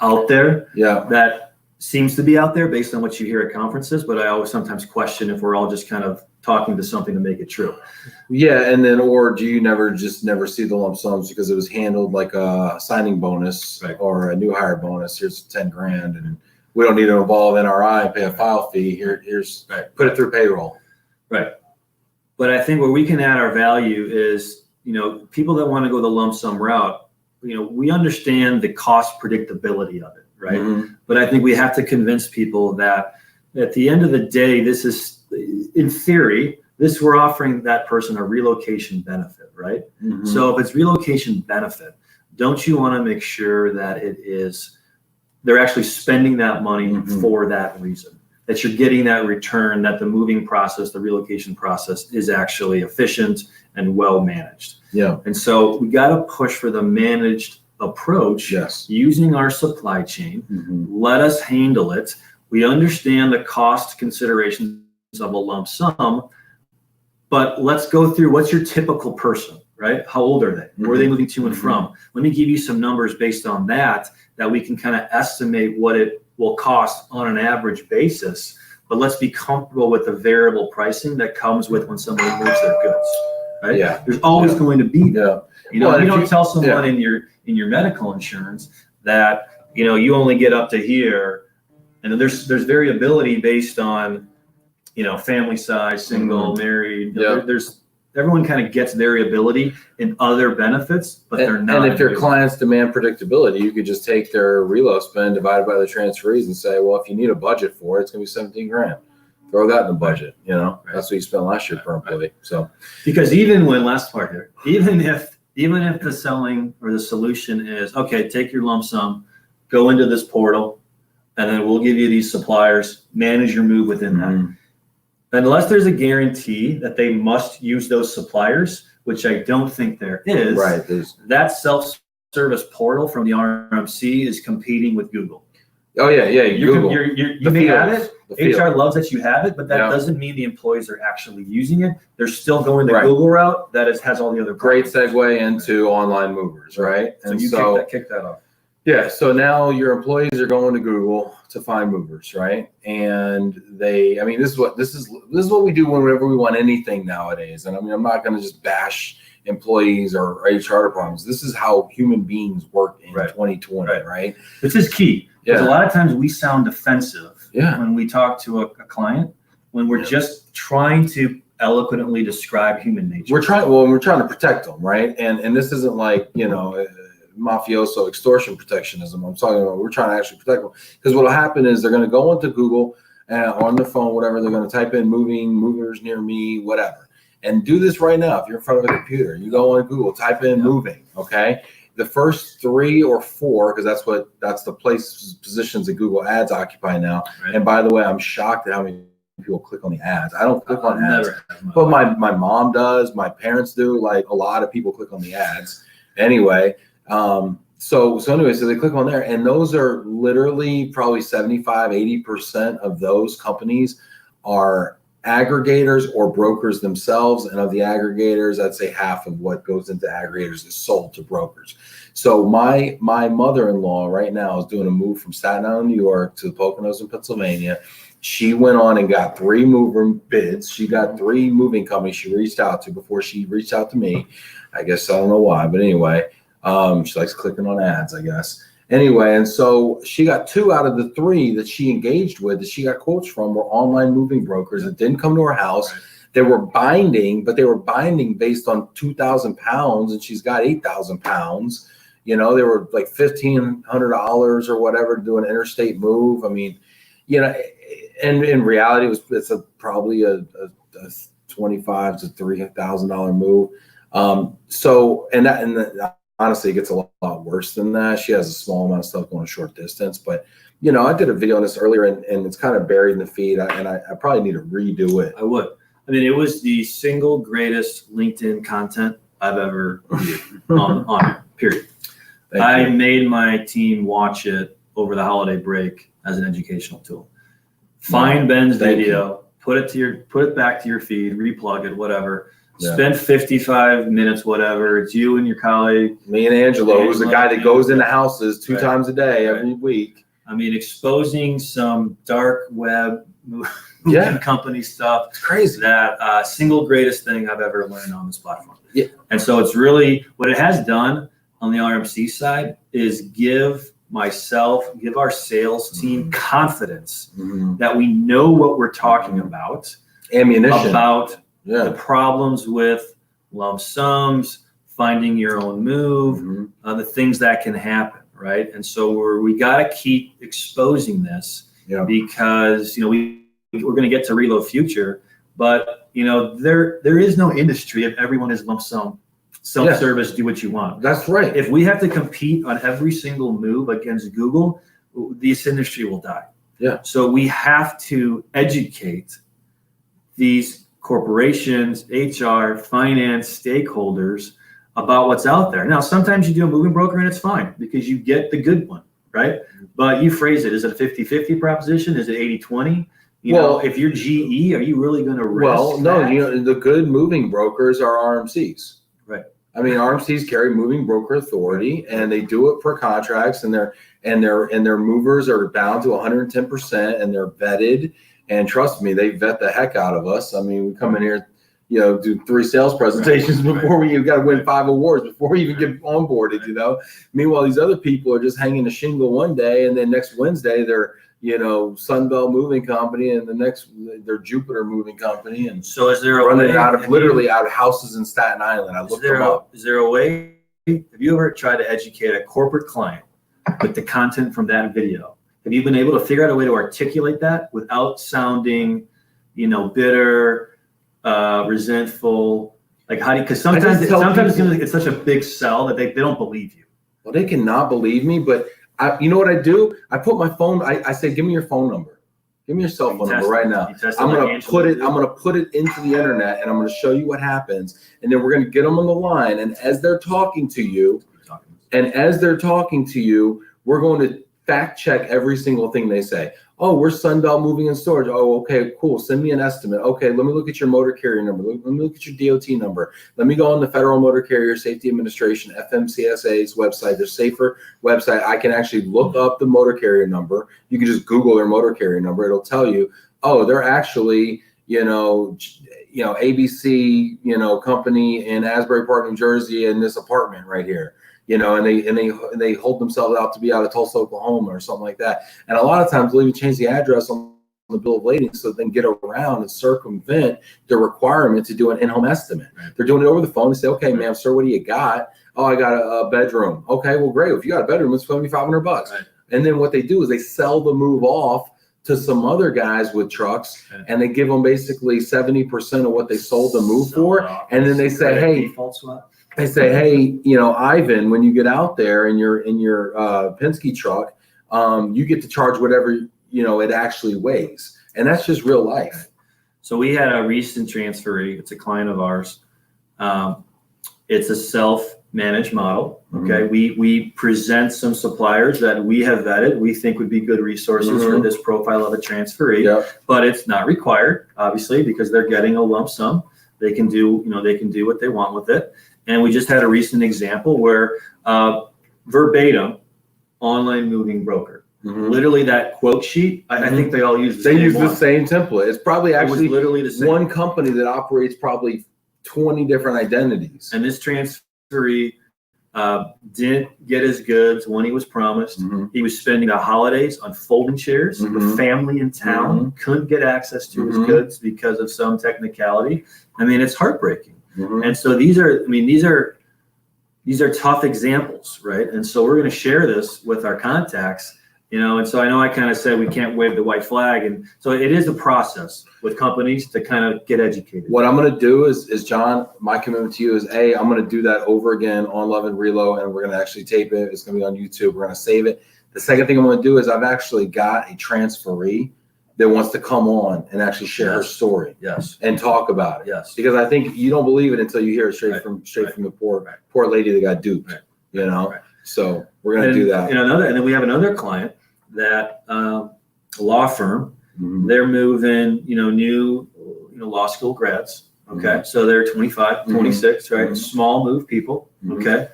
out there. Yeah. That seems to be out there based on what you hear at conferences, but I always sometimes question if we're all just kind of talking to something to make it true. Yeah, and then, or do you never see the lump sums because it was handled like a signing bonus, right, or a new hire bonus? Here's 10 grand, and we don't need to involve NRI and pay a file fee. Here's right, put it through payroll. Right. But I think where we can add our value is, people that want to go the lump sum route, we understand the cost predictability of it, right? But I think we have to convince people that at the end of the day, this is, in theory, we're offering that person a relocation benefit, right? So if it's relocation benefit, don't you want to make sure that they're actually spending that money for that reason, that you're getting that return, that the moving process, the relocation process is actually efficient and well managed. Yeah. And so we got to push for the managed approach. Yes. Using our supply chain. Let us handle it. We understand the cost considerations of a lump sum, but let's go through, what's your typical person, right? How old are they? Where are they moving to and from? Let me give you some numbers based on that we can kind of estimate what it will cost on an average basis, but let's be comfortable with the variable pricing that comes with when somebody moves their goods, right? Yeah. There's always going to be that. You don't tell someone in your medical insurance that, you only get up to here, and there's variability based on, family size, single, married. Everyone kind of gets variability in other benefits, but they're not. And if your clients demand predictability, you could just take their relo spend divided by the transferees and say, well, if you need a budget for it, it's going to be 17 grand. Throw that in the budget. That's what you spent last year per employee. So, because even if the selling or the solution is, okay, take your lump sum, go into this portal, and then we'll give you these suppliers, manage your move within that. Unless there's a guarantee that they must use those suppliers, which I don't think there is, right? That self-service portal from the RMC is competing with Google. Oh yeah, Google. You may have it. HR loves that you have it, but that doesn't mean the employees are actually using it. They're still going the Google route that has all the other great segue into online movers, right? So and you kick that off. Yeah, so now your employees are going to Google to find movers, right? And this is what we do whenever we want anything nowadays. And I'm not going to just bash employees or HR departments. This is how human beings work in 2020, right? This is key. Because a lot of times we sound defensive when we talk to a client, when we're just trying to eloquently describe human nature. We're trying to protect them, right? And this isn't like, mafioso extortion protectionism. I'm talking about, we're trying to actually protect them, because what will happen is they're going to go into Google on their phone, whatever, they're going to type in movers near me, whatever, and do this right now. If you're in front of a computer, you go on Google, type in moving. Okay. The first 3 or 4, because that's the positions that Google ads occupy now. Right. And by the way, I'm shocked at how many people click on the ads. I don't click on ads, but my mom does, my parents do, like a lot of people click on the ads anyway. So they click on there, and those are literally probably 75-80% of those companies are aggregators or brokers themselves. And of the aggregators, I'd say half of what goes into aggregators is sold to brokers. So my mother-in-law right now is doing a move from Staten Island, New York to the Poconos in Pennsylvania. She went on and got 3 mover bids. She got 3 moving companies she reached out to before she reached out to me. I guess I don't know why, but anyway, she likes clicking on ads, I guess. Anyway, and so she got 2 out of the 3 that she engaged with, that she got quotes from, were online moving brokers that didn't come to her house. Right. They were binding, but they were binding based on 2,000 pounds, and she's got 8,000 pounds. You know, they were like $1,500 or whatever to do an interstate move. I mean, you know, and in reality, it's probably a $25,000 to $3,000 move. So, and honestly, it gets a lot worse than that. She has a small amount of stuff going a short distance, but you know, I did a video on this earlier, and it's kind of buried in the feed, and I probably need to redo it. I would. I mean, it was the single greatest LinkedIn content I've ever viewed on it, period. I made my team watch it over the holiday break as an educational tool. Find Ben's video, put it back to your feed, replug it, whatever. Yeah. Spend 55 minutes, whatever. It's you and your colleague. Me and Angelo, who's the guy that goes into houses 2 times a day every week. I mean, exposing some dark web company stuff. It's crazy. That single greatest thing I've ever learned on this platform. Yeah. And so it's really, what it has done on the RMC side is give our sales team confidence that we know what we're talking about. Ammunition. About the problems with lump sums, finding your own move, the things that can happen, right? And so we got to keep exposing this because, you know, we're going to get to Reload Future, but, you know, there is no industry if everyone is lump sum, self-service, do what you want. That's right. If we have to compete on every single move against Google, this industry will die. Yeah. So we have to educate these corporations, HR, finance, stakeholders about what's out there. Now, sometimes you do a moving broker and it's fine because you get the good one, right? But you phrase it, is it a 50-50 proposition? Is it 80-20? You know, if you're GE, are you really going to risk that? You know, the good moving brokers are RMCs. Right. I mean, RMCs carry moving broker authority, and they do it per contracts, and their movers are bound to 110%, and they're vetted. And trust me, they vet the heck out of us. I mean, we come in here, you know, do 3 sales presentations before you got to win 5 awards before we even get onboarded, you know. Meanwhile, these other people are just hanging a shingle one day, and then next Wednesday they're, you know, Sunbelt Moving Company, and the next they're Jupiter Moving Company. And so is there a running way, out of houses in Staten Island? I looked them up. Is there a way, have you ever tried to educate a corporate client with the content from that video? Have you been able to figure out a way to articulate that without sounding, you know, bitter, resentful? Like, how do you, because sometimes it's such a big sell that they don't believe you. Well, they cannot believe me, but you know what I do? I put my phone, I say, give me your phone number. Give me your cell phone number right now. I'm going to put it into the internet, and I'm going to show you what happens. And then we're going to get them on the line. And as they're talking to you, we're going to fact check every single thing they say. Oh, we're Sunbelt Moving and Storage. Oh, okay, cool. Send me an estimate. Okay, let me look at your motor carrier number. Let me look at your DOT number. Let me go on the Federal Motor Carrier Safety Administration, FMCSA's website, their safer website. I can actually look up the motor carrier number. You can just Google their motor carrier number. It'll tell you, oh, they're actually, you know, ABC, you know, company in Asbury Park, New Jersey, in this apartment right here. You know, and they hold themselves out to be out of Tulsa, Oklahoma, or something like that. And a lot of times they'll even change the address on the bill of lading so they can get around and circumvent the requirement to do an in-home estimate. Right. They're doing it over the phone. They say, okay, ma'am, sir, what do you got? Oh, I got a bedroom. Okay, well, great. If you got a bedroom, it's $7,500. Right. And then what they do is they sell the move off to some other guys with trucks, and they give them basically 70% of what they sold the move for. And then they say, hey, they say, hey, you know, Ivan, when you get out there in your Penske truck, you get to charge whatever, you know, it actually weighs. And that's just real life. So we had a recent transferee. It's a client of ours. It's a self-managed model. Okay. We present some suppliers that we have vetted, we think would be good resources for this profile of a transferee, but it's not required, obviously, because they're getting a lump sum. They can do, you know, they can do what they want with it. And we just had a recent example where verbatim online moving broker, literally that quote sheet. I think they all use the same template. It's probably actually literally the same. One company that operates probably 20 different identities. And this transferee didn't get his goods when he was promised. He was spending the holidays on folding chairs with family in town, couldn't get access to his goods because of some technicality. I mean, it's heartbreaking. And so these are tough examples, right? And so we're going to share this with our contacts, and so I know I kind of said we can't wave the white flag. And so it is a process with companies to kind of get educated. What I'm going to do is John, my commitment to you is I'm going to do that over again on Love and Relo, and we're going to actually tape it. It's going to be on YouTube. We're going to save it. The second thing I'm going to do is I've actually got a transferee that wants to come on and actually share her story. And talk about it. Because I think you don't believe it until you hear it straight from the poor lady that got duped. So we're going to do that. And then we have another client that a law firm. They're moving, new, law school grads. Okay. So they're 25, 26, right? Small move people. Okay.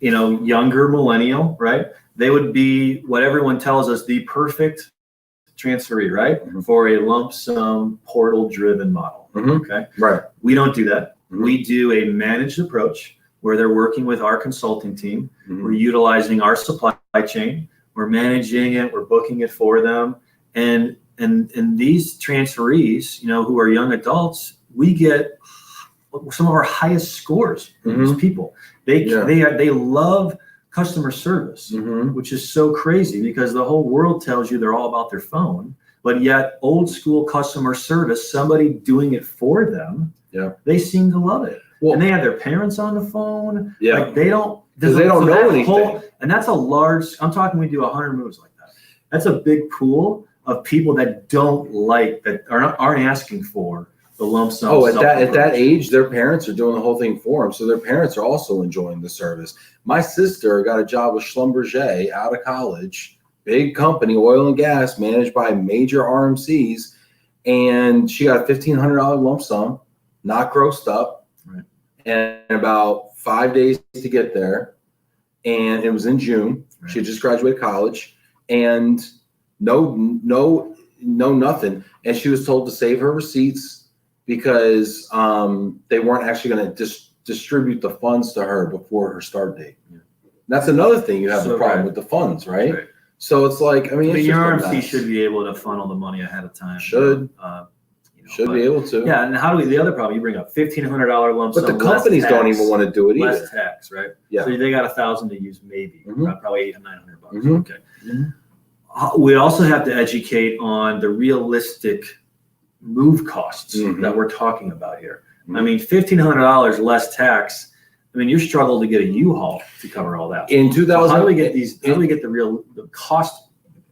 Younger millennial, right? They would be what everyone tells us the perfect transferee, right? For a lump sum portal driven model. Okay. Right. We don't do that. We do a managed approach where they're working with our consulting team. We're utilizing our supply chain. We're managing it. We're booking it for them. And these transferees, who are young adults, we get some of our highest scores from these people. They love customer service, which is so crazy because the whole world tells you they're all about their phone, but yet old school customer service, somebody doing it for them, they seem to love it. Well, and they have their parents on the phone. Like they don't know anything. And that's a large, I'm talking, we do 100 moves like that. That's a big pool of people that aren't asking for the lump sum. Oh, at that age, their parents are doing the whole thing for them. So their parents are also enjoying the service. My sister got a job with Schlumberger out of college, big company, oil and gas, managed by major RMCs. And she got a $1,500 lump sum, not grossed up, and about 5 days to get there. And it was in June. She had just graduated college, and no nothing. And she was told to save her receipts because they weren't actually going to distribute the funds to her before her start date. That's another thing you have the problem with the funds, right? So it's like, I mean your RMC should be able to funnel the money ahead of time. Should be able to. Yeah, and how do we? The other problem you bring up, $1,500 lump sum. But the companies don't even want to do it either. Less tax, right? Yeah. So they got $1,000 to use, maybe probably $800 or $900. Okay. We also have to educate on the realistic move costs that we're talking about here. I mean, $1,500 less tax. I mean, you struggle to get a U-Haul to cover all that. In 2000, how do we get these? How do we get the cost?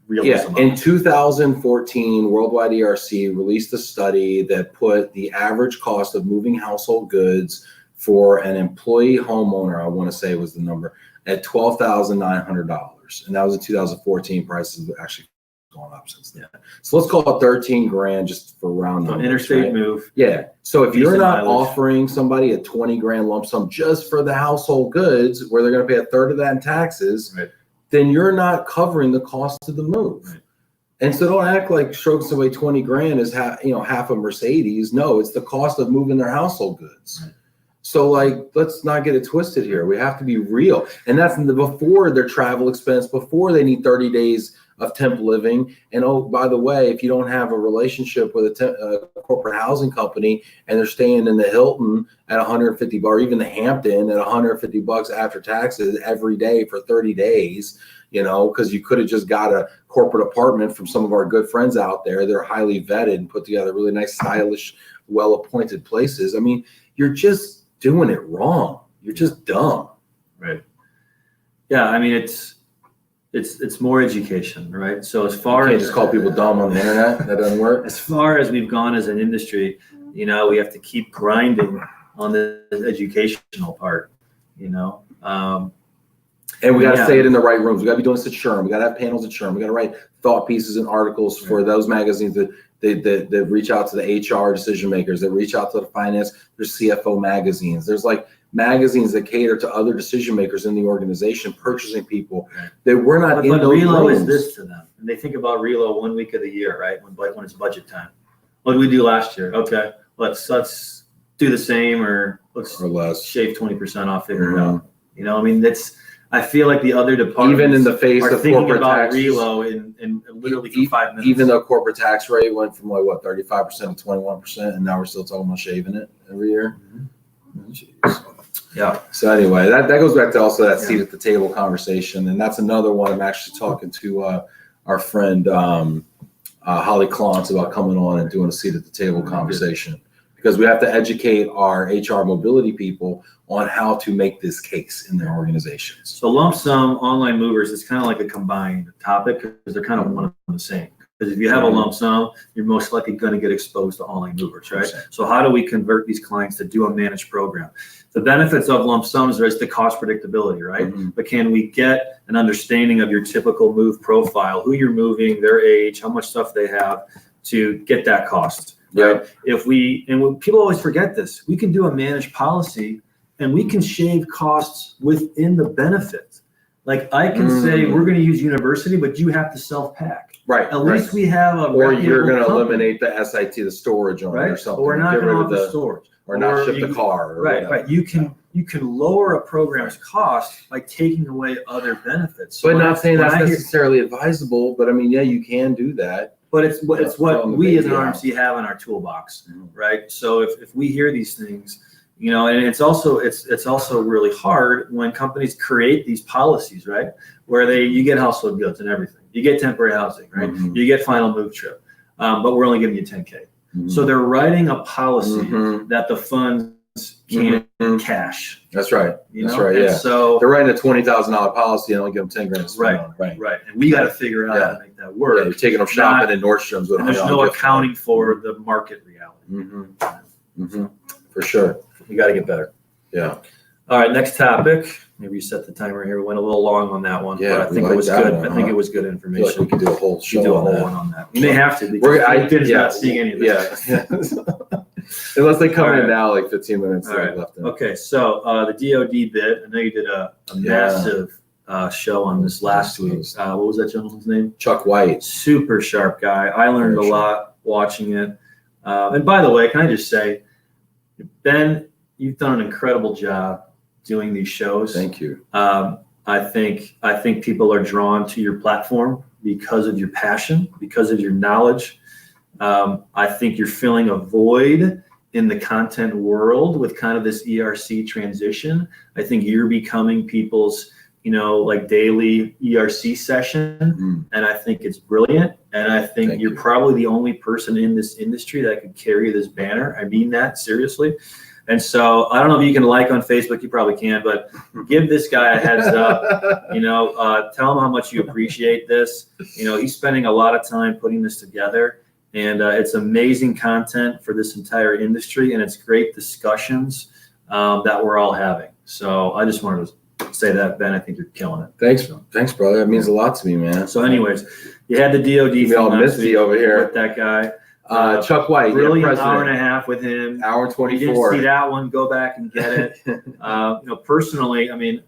In 2014, Worldwide ERC released a study that put the average cost of moving household goods for an employee homeowner, I want to say was the number, at $12,900. And that was in 2014. Prices have actually gone up since then. So let's call it 13 grand just for round numbers. Interstate move. Yeah. So if you're not offering somebody a 20 grand lump sum just for the household goods, where they're going to pay a third of that in taxes, then you're not covering the cost of the move. And so don't act like stroking away 20 grand is half a Mercedes. No, it's the cost of moving their household goods. So let's not get it twisted here. We have to be real. And that's before their travel expense, before they need 30 days of temp living. And oh, by the way, if you don't have a relationship with a corporate housing company and they're staying in the Hilton at $150 or even the Hampton at $150 after taxes every day for 30 days, because you could have just got a corporate apartment from some of our good friends out there. They're highly vetted and put together really nice, stylish, well-appointed places. I mean, you're just doing it wrong. You're just dumb. Right. Yeah. I mean, it's more education, right? So as far as just call people dumb on the internet, that doesn't work. As far as we've gone as an industry, we have to keep grinding on the educational part, And we got to say it in the right rooms. We got to be doing this at SHRM. We got to have panels at SHRM. We got to write thought pieces and articles for those magazines that reach out to the HR decision makers, that reach out to the finance. There's CFO magazines. There's magazines that cater to other decision makers in the organization, purchasing people, that we're not but in those Relo rooms. is this to them. And they think about Relo 1 week of the year, right? When it's budget time. What did we do last year? Okay, let's do the same, or let's less. shave 20% off, figure it out. You know, I mean, I feel like the other departments even in the face of corporate tax, Relo in literally for 5 minutes. Even though corporate tax rate went from like what 35% to 21%, and now we're still talking about shaving it every year. Yeah. So anyway, that goes back to also that seat at the table conversation, and that's another one. I'm actually talking to our friend Holly Klontz about coming on and doing a seat at the table conversation, because we have to educate our HR mobility people on how to make this case in their organizations. So lump sum online movers is kind of like a combined topic, because they're kind of one and the same. Because if you have a lump sum, you're most likely going to get exposed to online movers, right? So how do we convert these clients to do a managed program? The benefits of lump sums is the cost predictability, right? But can we get an understanding of your typical move profile, who you're moving, their age, how much stuff they have, to get that cost, right? When people always forget this, we can do a managed policy and we can shave costs within the benefit. Like I can say, we're going to use university, but you have to self-pack. Right. At least we have a. Or you're going to eliminate the SIT, the storage on it or something. Or we're not going to offer storage. Or not ship the car. Right. You can lower a program's cost by taking away other benefits. So not saying that's necessarily advisable, but I mean, yeah, you can do that. But it's what we as an RMC have in our toolbox, right? So if we hear these things, you know, and it's also really hard when companies create these policies, right? Where you get household goods and everything, you get temporary housing, right? You get final move trip, but we're only giving you 10K. So they're writing a policy that the funds can't cash. That's right. That's right. Yeah. So they're writing a $20,000 policy and only give them 10 grand. Right. And we got to figure out how to make that work. Yeah, you're taking them shopping in Nordstrom's. And there's no accounting for the market reality. For sure. We got to get better. Yeah. All right. Next topic. Maybe you set the timer here. We went a little long on that one. Yeah, but I think it was good. I think it was good information. I feel like we could do a whole show on that. We may have to, because I'm not seeing any of this. Unless they come in now, like 15 minutes left. Okay, so the DoD bit. I know you did a massive show on this last week. What was that gentleman's name? Chuck White. Super sharp guy. I learned a lot watching it. And by the way, can I just say, Ben, you've done an incredible job doing these shows. Thank you. I think people are drawn to your platform because of your passion, because of your knowledge. I think you're filling a void in the content world with kind of this ERC transition. I think you're becoming people's, like daily ERC session. And I think it's brilliant. And I think you're probably the only person in this industry that could carry this banner. I mean that seriously. And so I don't know if you can like on Facebook, you probably can, but give this guy a heads up, tell him how much you appreciate this. He's spending a lot of time putting this together, and it's amazing content for this entire industry, and it's great discussions that we're all having. So I just wanted to say that, Ben, I think you're killing it. Thanks, brother. That means a lot to me, man. So anyways, you had the DOD film last week over here with that guy. Chuck White, brilliant hour and a half with him. Hour 24. If you didn't see that one, go back and get it. Personally, I mean,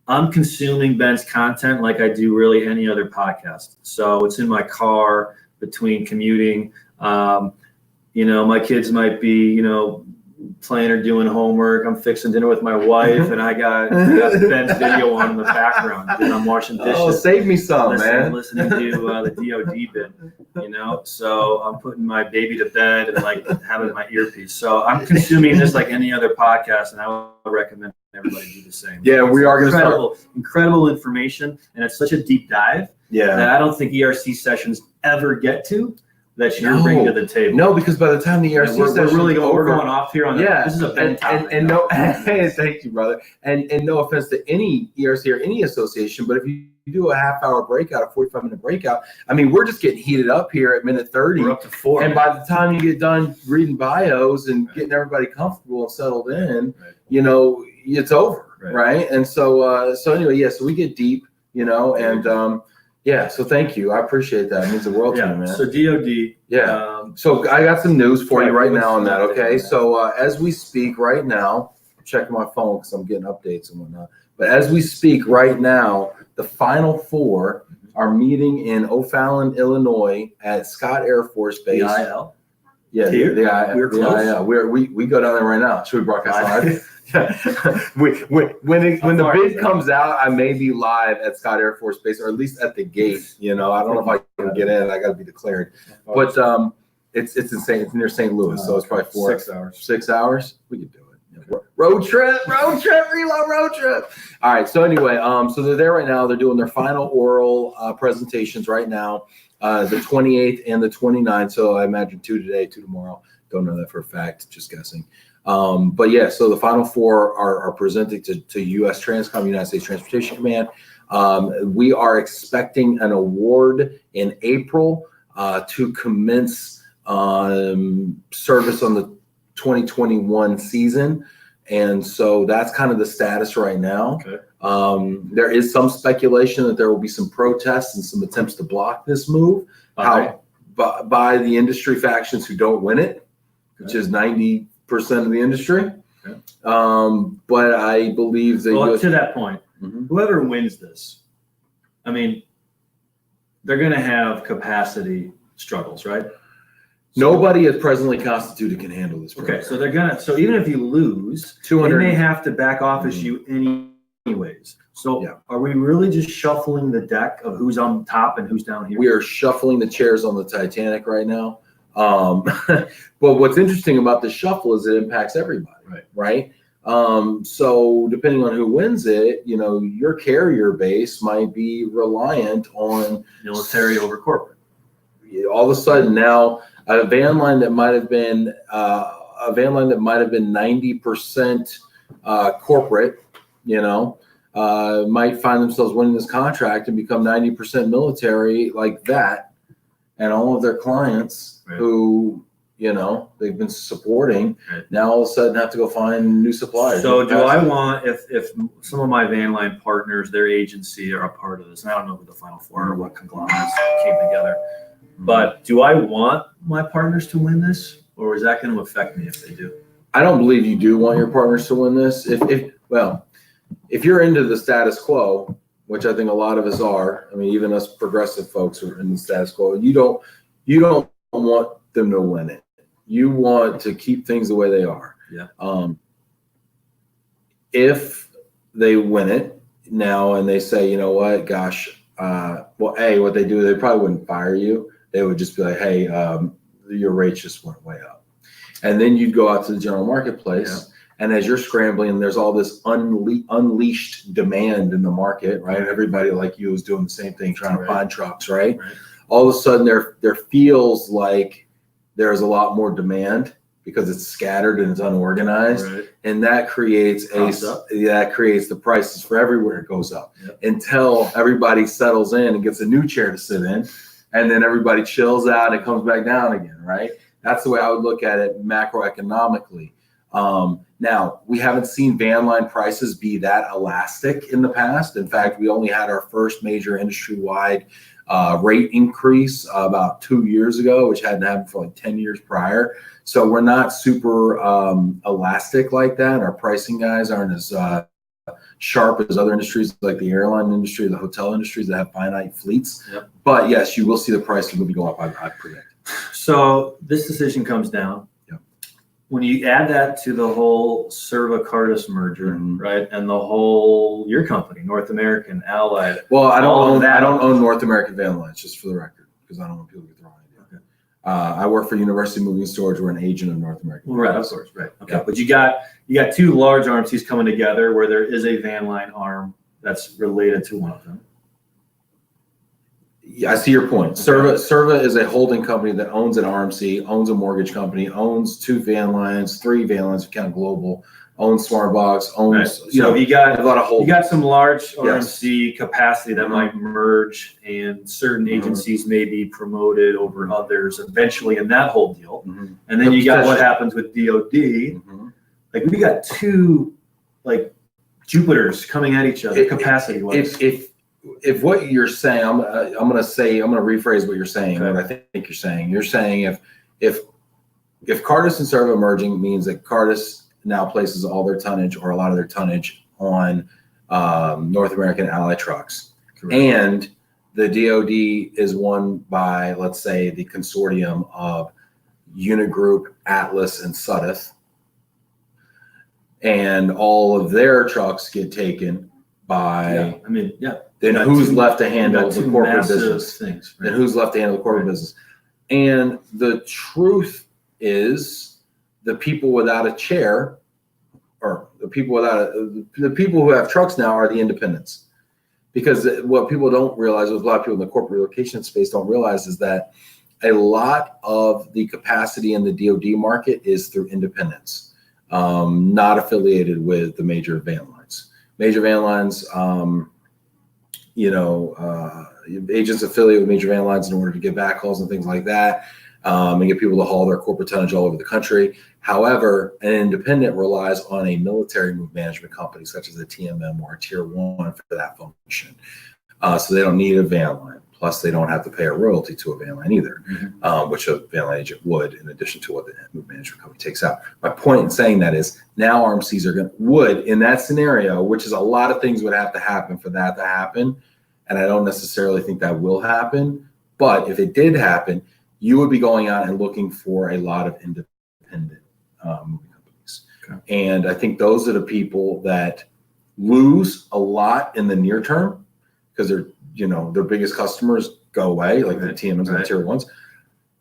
I'm consuming Ben's content like I do really any other podcast. So it's in my car between commuting. My kids might be, playing or doing homework. I'm fixing dinner with my wife, and I got Ben's video on in the background because I'm washing dishes. Oh, save me some, man. Listening to the DoD bit, So I'm putting my baby to bed and like having my earpiece. So I'm consuming this like any other podcast, and I would recommend everybody do the same. Yeah, we are going to start. Incredible information, and it's such a deep dive that I don't think ERC sessions ever get to. That you're bringing to the table. No, because by the time the ERC session we're going off here on that. This is a Ben topic. And no, thank you, brother. And no offense to any ERC or any association, but if you do a half-hour breakout, a 45-minute breakout, I mean, we're just getting heated up here at minute 30. We're up to 4. And by the time you get done reading bios and getting everybody comfortable and settled in, it's over, right? And so anyway, so we get deep, and so thank you. I appreciate that. It means the world to me, man. So DOD. So I got some news for you right now on that, okay? So as we speak right now, checking my phone because I'm getting updates and whatnot. But as we speak right now, the final 4 are meeting in O'Fallon, Illinois at Scott Air Force Base. The IL? Yeah, Here? We're close. IL. We go down there right now. Should we broadcast live? when the bid comes out, I may be live at Scott Air Force Base, or at least at the gate. You know, I don't know if I can get in. I got to be declared. But it's insane. It's near St. Louis, so it's probably 6 hours. 6 hours. We could do it. Road trip, reload road trip. All right. So anyway, so they're there right now. They're doing their final oral presentations right now, the 28th and the 29th. So I imagine 2 today, 2 tomorrow. Don't know that for a fact. Just guessing. But yeah, so the final 4 are presented to U.S. Transcom, United States Transportation Command. We are expecting an award in April to commence service on the 2021 season. And so that's kind of the status right now. Okay. There is some speculation that there will be some protests and some attempts to block this move by the industry factions who don't win it, which is 90% of the industry. Okay. But I believe that to that point, whoever wins this, I mean, they're going to have capacity struggles, right? Nobody is presently constituted can handle this program. Okay, so they're gonna. So even if you lose, 200, they may have to back office you anyways. So are we really just shuffling the deck of who's on top and who's down here? We are shuffling the chairs on the Titanic right now. But what's interesting about the shuffle is it impacts everybody, right? So depending on who wins it, you know, your carrier base might be reliant on military over corporate. All of a sudden now, a van line that might have been 90% corporate, you know, might find themselves winning this contract and become 90% military like that, and all of their clients who, you know, they've been supporting now all of a sudden have to go find new suppliers. So do I want, if some of my van line partners, their agency are a part of this, and I don't know who the final 4 or what conglomerates came together, but do I want my partners to win this, or is that going to affect me if they do? I don't believe you do want your partners to win this. If you're into the status quo, which I think a lot of us are, I mean, even us progressive folks are in the status quo, you don't want them to win it. You want to keep things the way they are. Yeah. If they win it now and they say, you know what, gosh, what they do, they probably wouldn't fire you. They would just be like, hey, your rates just went way up. And then you'd go out to the general marketplace. And as you're scrambling, there's all this unleashed demand in the market, right? Everybody like you is doing the same thing, trying to find trucks, right? All of a sudden there feels like there's a lot more demand because it's scattered and it's unorganized. And that creates the prices for everywhere it goes up until everybody settles in and gets a new chair to sit in. And then everybody chills out and it comes back down again, right? That's the way I would look at it macroeconomically. Now, we haven't seen van line prices be that elastic in the past. In fact, we only had our first major industry-wide rate increase about 2 years ago, which hadn't happened for like 10 years prior. So we're not super elastic like that. Our pricing guys aren't as sharp as other industries like the airline industry, the hotel industries that have finite fleets. But yes, you will see the price movie go up, I predict. So this decision comes down. When you add that to the whole Serva-Cardis merger, right, and the whole your company, North American, Allied. Well, I don't own North American Van Lines, just for the record, because I don't want people to get the wrong idea. I work for University Moving Storage. We're an agent of North American. Right, of course, right. Okay, but you got 2 large RMCs coming together where there is a van line arm that's related to one of them. Yeah, I see your point. Serva is a holding company that owns an RMC, owns a mortgage company, owns 2 van lines, 3 van lines, if you count global, owns Smartbox, owns, you got a lot of holdings. You got some large RMC capacity that might merge, and certain agencies may be promoted over others eventually in that whole deal. And then you got what happens with DOD. Like we got 2 like Jupiters coming at each other capacity wise. If what you're saying, I'm gonna rephrase what you're saying. What I think you're saying. You're saying if Cardis and Serva merging means that Cardis now places all their tonnage or a lot of their tonnage on North American Ally trucks. Correct. And the DoD is won by, let's say, the consortium of Unigroup, Atlas, and Sudeth. And all of their trucks get taken by, then who's left to handle the corporate business? Things, right? Then who's left to handle the corporate business? And the truth is, the people without a chair, or the people who have trucks now are the independents. Because what people don't realize, what a lot of people in the corporate relocation space don't realize, is that a lot of the capacity in the DoD market is through independents, not affiliated with the major van lines. Major van lines, agents affiliated with major van lines in order to get backhauls and things like that, and get people to haul their corporate tonnage all over the country. However, an independent relies on a military move management company, such as a TMM or a Tier 1 for that function. So they don't need a van line. Plus, they don't have to pay a royalty to a van line either, which a van line agent would, in addition to what the move management company takes out. My point in saying that is, now RMCs would, in that scenario, which is a lot of things would have to happen for that to happen. And I don't necessarily think that will happen. But if it did happen, you would be going out and looking for a lot of independent moving companies. Okay. And I think those are the people that lose a lot in the near term, because their biggest customers go away, like the TMMs and the Tier 1s.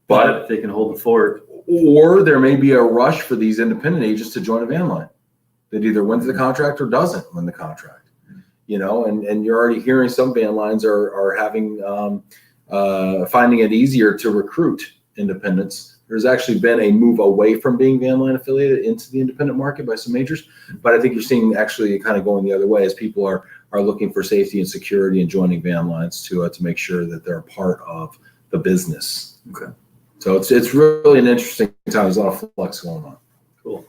But they can hold the fort. Or there may be a rush for these independent agents to join a van line that either wins the contract or doesn't win the contract. And you're already hearing some van lines are having finding it easier to recruit independents. There's actually been a move away from being van line affiliated into the independent market by some majors, but I think you're seeing actually kind of going the other way as people are looking for safety and security and joining van lines to make sure that they're a part of the business. Okay. So it's really an interesting time. There's a lot of flux going on. Cool.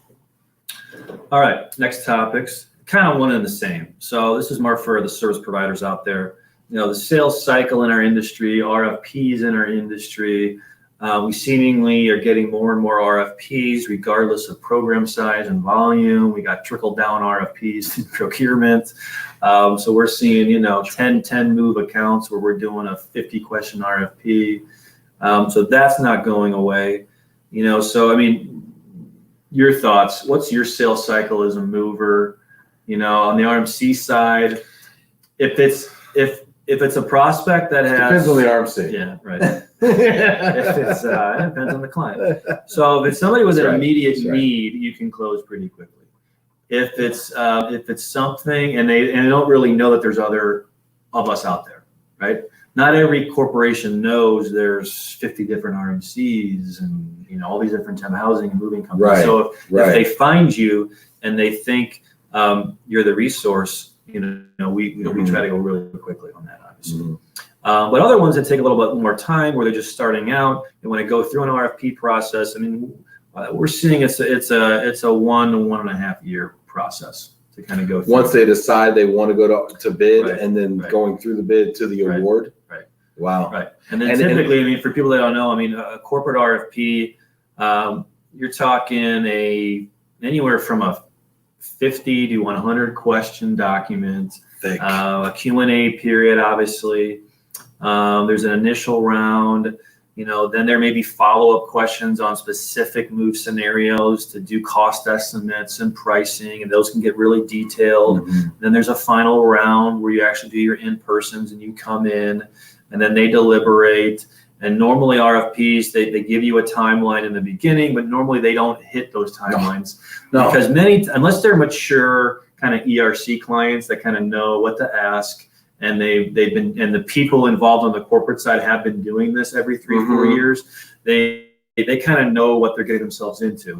All right, next topics, kind of one and the same. So this is more for the service providers out there. The sales cycle in our industry, RFPs in our industry. We seemingly are getting more and more RFPs regardless of program size and volume. We got trickle down RFPs in procurement. So we're seeing, 10 move accounts where we're doing a 50 question RFP. So that's not going away. So, your thoughts, what's your sales cycle as a mover? On the RMC side, if it's a prospect that has, depends on the RMC. Yeah, right. If it's, it depends on the client. So if it's somebody with an immediate need, you can close pretty quickly. If it's something and they don't really know that there's other of us out there, right? Not every corporation knows there's 50 different RMCs and all these different temp housing and moving companies. Right. So if they find you and they think you're the resource, we try to go really quickly on that, obviously. But other ones that take a little bit more time, where they're just starting out, and when they go through an RFP process, we're seeing it's a 1 to 1.5 year process to kind of go through. Once they decide they want to go to bid, and then going through the bid to the award. Right. Wow. Right. And then typically, for people that don't know, a corporate RFP, you're talking anywhere from a 50 to 100 question document, a Q&A period, obviously. There's an initial round, then there may be follow-up questions on specific move scenarios to do cost estimates and pricing, and those can get really detailed. Then there's a final round where you actually do your in-persons and you come in, and then they deliberate. And normally RFPs, they give you a timeline in the beginning, but normally they don't hit those timelines. No. Because unless they're mature kind of ERC clients that kind of know what to ask, and they've been, and the people involved on the corporate side have been doing this every 3-4 years, they kind of know what they're getting themselves into.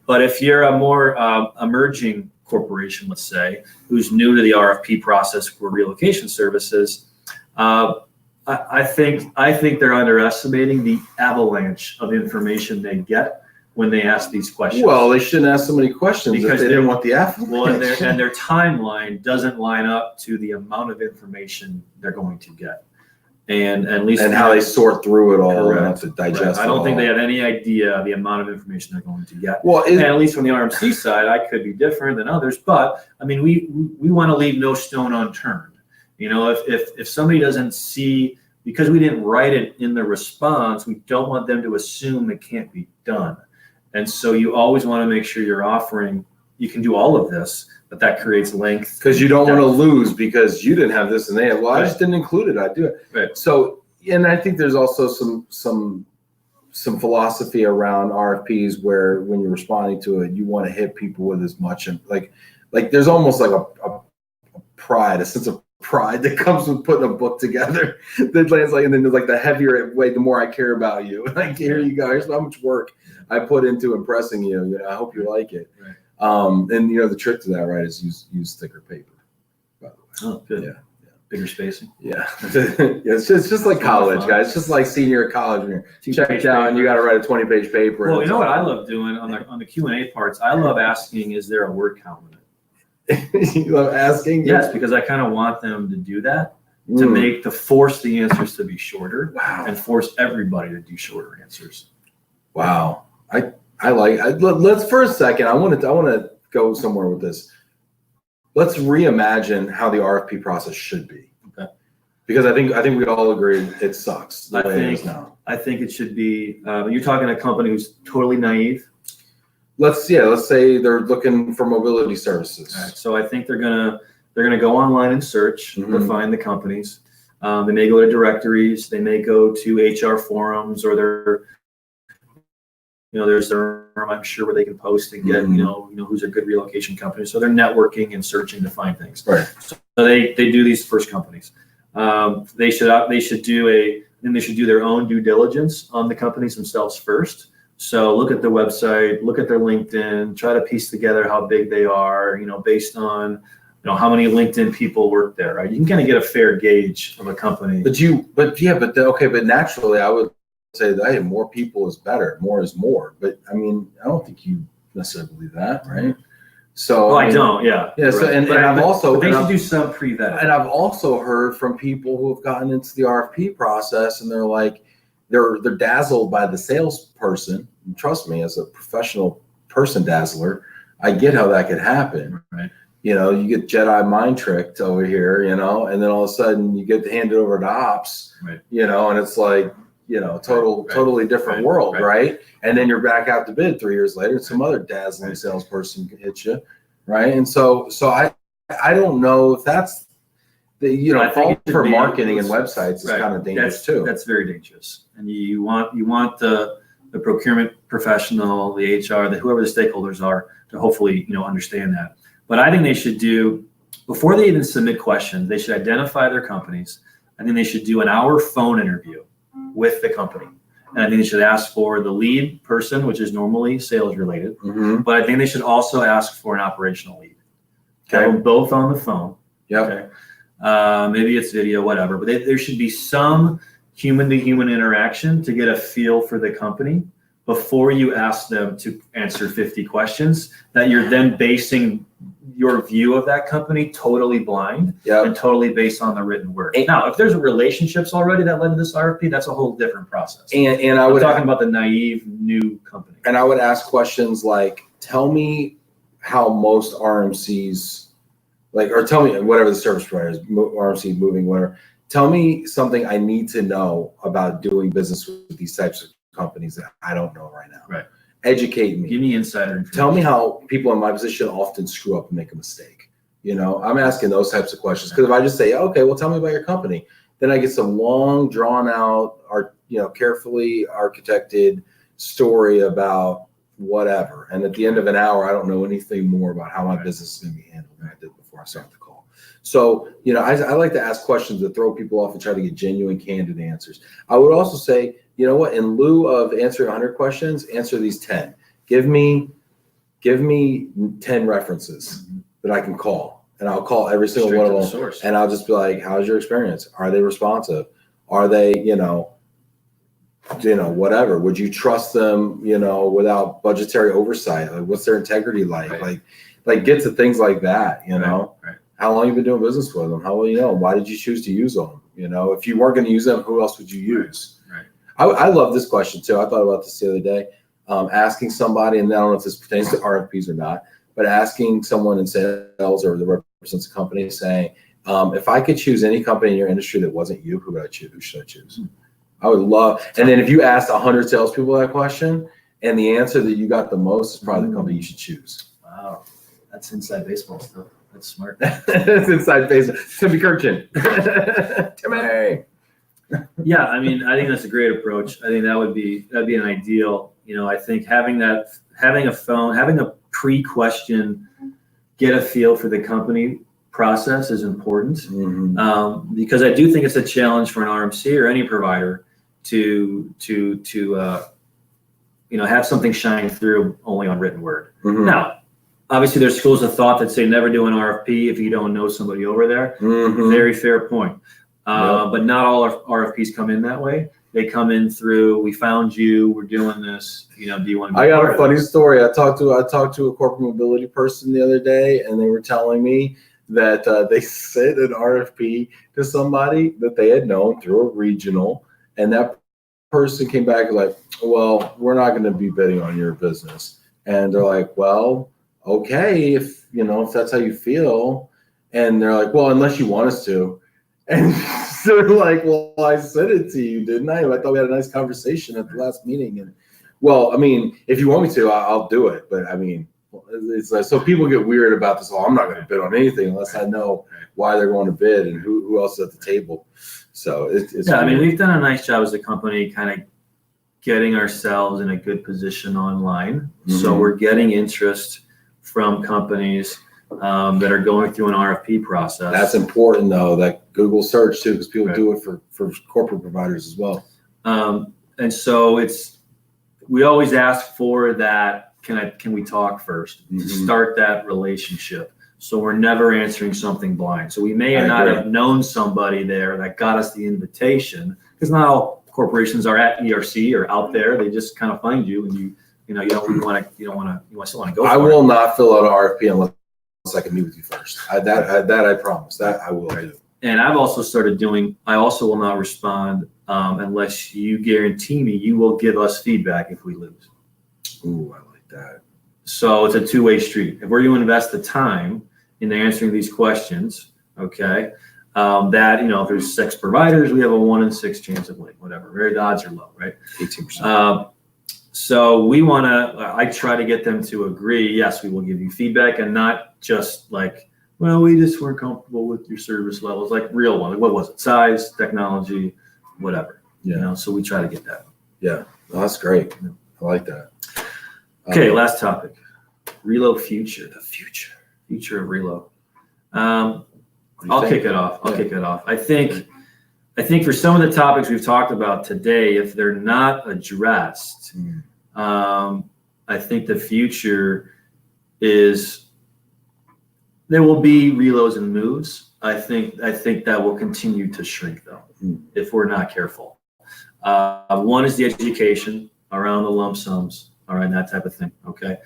But if you're a more emerging corporation, let's say, who's new to the RFP process for relocation services, I think they're underestimating the avalanche of information they get when they ask these questions. Well, they shouldn't ask so many questions because they didn't want the avalanche. Well, and their timeline doesn't line up to the amount of information they're going to get. and at least and how they sort through it all and have to digest. I don't think they have any idea the amount of information they're going to get. Well, and at least from the RMC side, I could be different than others, but I mean, we want to leave no stone unturned. You know, if somebody doesn't see, because we didn't write it in the response, we don't want them to assume it can't be done. And so you always want to make sure you're offering, you can do all of this, but that creates length. Because you don't want to lose because you didn't have this and they have, well, I just didn't include it, I do it. Right. So, and I think there's also some philosophy around RFPs where when you're responding to it, you want to hit people with as much, and like there's almost like a pride, a sense of pride that comes with putting a book together that lands like, and then there's like the heavier weight, the more I care about you. Like, here you go, here's how much work I put into impressing you. You know, I hope you like it. Right. And you know, the trick to that, right, is use thicker paper, by the way. Oh, good. Yeah. Bigger spacing. Yeah. It's just like college, guys. It's just like senior at college when you're checked out and you got to write a 20-page paper. Well, you know what I love doing on the Q&A parts? I love asking, is there a word count limit? You love asking? Yes, because I kind of want them to do that, to force the answers to be shorter. Wow. And force everybody to do shorter answers. Wow. Let's for a second, I want to go somewhere with this. Let's reimagine how the RFP process should be. Okay. Because I think we all agree it sucks the way it is now. I think it should be, you're talking a company who's totally naive. Let's say they're looking for mobility services. All right, so I think they're gonna go online and search to find the companies. They may go to directories, they may go to HR forums, or there's their, I'm sure, where they can post and get, you know, who's a good relocation company. So they're networking and searching to find things. Right. So they do these first companies. They should do their own due diligence on the companies themselves first. So look at their website, look at their LinkedIn, try to piece together how big they are, you know, based on, you know, how many LinkedIn people work there, right? You can kind of get a fair gauge of a company. But naturally I would say that, hey, more people is better, more is more. But I mean, I don't think you necessarily believe that, right? So well, I don't, yeah. Yeah. So right. and I've also they should do some pre-vetting. And I've also heard from people who have gotten into the RFP process and they're like, they're dazzled by the salesperson. And trust me, as a professional person dazzler, I get how that could happen. Right. You know, you get Jedi mind tricked over here, you know, and then all of a sudden you get handed over to ops, right. You know, and it's like, you know, totally different world, right? And then you're back out to bid 3 years later and some other dazzling salesperson hits you, right? And so I don't know if that's the, you know, fault for marketing and websites is kind of dangerous too. That's very dangerous. And you want the procurement professional, the HR, whoever the stakeholders are, to hopefully, you know, understand that. But I think they should do, before they even submit questions, they should identify their companies. I think they should do an hour phone interview with the company. And I think they should ask for the lead person, which is normally sales related. But I think they should also ask for an operational lead. Okay. Have them both on the phone. Yeah. Okay. Maybe it's video, whatever, but there should be some human to human interaction to get a feel for the company before you ask them to answer 50 questions that you're then basing your view of that company totally blind and totally based on the written word. Now, if there's relationships already that led to this RFP, that's a whole different process. And I'm talking about the naive new company. And I would ask questions like, tell me how most RMCs, or tell me whatever the service provider is, RMC, moving, whatever. Tell me something I need to know about doing business with these types of companies that I don't know right now. Right. Educate me. Give me insider information. Tell me how people in my position often screw up and make a mistake. You know, I'm asking those types of questions because if I just say, okay, well, tell me about your company, then I get some long, drawn out, or carefully architected story about whatever. And at the end of an hour, I don't know anything more about how my business is going to be handled than I did before I started the call. So, I like to ask questions that throw people off and try to get genuine, candid answers. I would also say, you know what, in lieu of answering 100 questions, answer these 10. Give me 10 references that I can call, and I'll call every single one of them. And I'll just be like, how's your experience? Are they responsive? Are they, whatever? Would you trust them, without budgetary oversight? Like, what's their integrity like? Right. Like get to things like that, Right. How long you been doing business with them? How well you know them? Why did you choose to use them? You know, if you weren't going to use them, who else would you use? Right. I love this question too. I thought about this the other day. Asking somebody, and I don't know if this pertains to RFPs or not, but asking someone in sales or that represents a company saying, if I could choose any company in your industry that wasn't you, who would I choose? Who should I choose? I would love, and then if you asked 100 salespeople that question, and the answer that you got the most is probably the company you should choose. Wow, that's inside baseball stuff. That's smart. That's inside baseball. Timmy Kirchin. Timmy. Yeah, I mean, I think that's a great approach. I think that'd be an ideal. You know, I think having a pre-question, get a feel for the company process is important, because I do think it's a challenge for an RMC or any provider to have something shine through only on written word. Now, obviously, there's schools of thought that say never do an RFP if you don't know somebody over there. Very fair point. But not all RFPs come in that way. They come in through, we found you, we're doing this, do you want to be I got a funny story. I talked to a corporate mobility person the other day, and they were telling me that they sent an RFP to somebody that they had known through a regional, and that person came back like, well, we're not going to be bidding on your business. And they're like, well, okay, if that's how you feel. And they're like, well, unless you want us to. And so they're like, well, I sent it to you, didn't I? I thought we had a nice conversation at the last meeting. And well, I mean, if you want me to, I'll do it. But I mean, it's like, so people get weird about this. Oh, I'm not going to bid on anything unless I know why they're going to bid and who else is at the table. So it's yeah, weird. I mean, we've done a nice job as a company kind of getting ourselves in a good position online. So we're getting interest from companies that are going through an RFP process. That's important though, that Google search too, because people do it for corporate providers as well. And so we always ask for that. Can we talk first to start that relationship? So we're never answering something blind. So we may not have known somebody there that got us the invitation, because not all corporations are at ERC or out there. They just kind of find you, and you still want to go. I will not fill out an RFP unless I can meet with you first. That I promise. That I will do. And I've also started doing. I also will not respond unless you guarantee me you will give us feedback if we lose. Ooh, I like that. So it's a two-way street. If we're going to invest the time in answering these questions, okay, if there's 6 providers, we have a 1 in 6 chance of winning, whatever. The odds are low, right? 18%. So I try to get them to agree, yes, we will give you feedback, and not just like, well, we just weren't comfortable with your service levels, like real one. Like, what was it? Size, technology, whatever. Yeah. So we try to get that. Yeah. Oh, that's great. I like that. Okay, last topic. Relo future. The future of Relo. I'll kick it off. I think for some of the topics we've talked about today, if they're not addressed, I think the future is there will be reloads and moves. I think that will continue to shrink though, if we're not careful. One is the education around the lump sums. All right, that type of thing. Okay,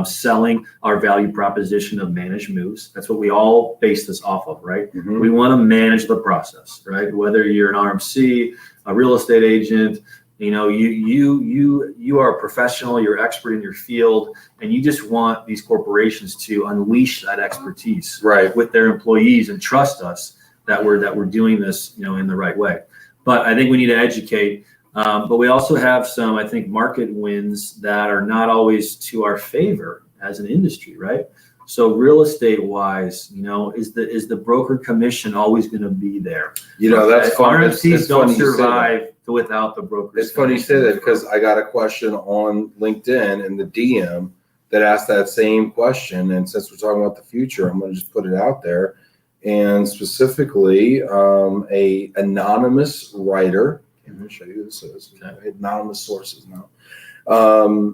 selling our value proposition of managed moves. That's what we all base this off of, right? We want to manage the process, right? Whether you're an RMC, a real estate agent, you are a professional, you're expert in your field, and you just want these corporations to unleash that expertise, right, with their employees and trust us that we're doing this, in the right way. But I think we need to educate. But we also have some, I think, market wins that are not always to our favor as an industry, right? So real estate wise, is the broker commission always going to be there? That's funny. RFPs don't survive without the brokers. It's funny you say that, because I got a question on LinkedIn in the DM that asked that same question. And since we're talking about the future, I'm going to just put it out there. And specifically, a anonymous writer, I'm going to show you who this is. Anonymous sources now.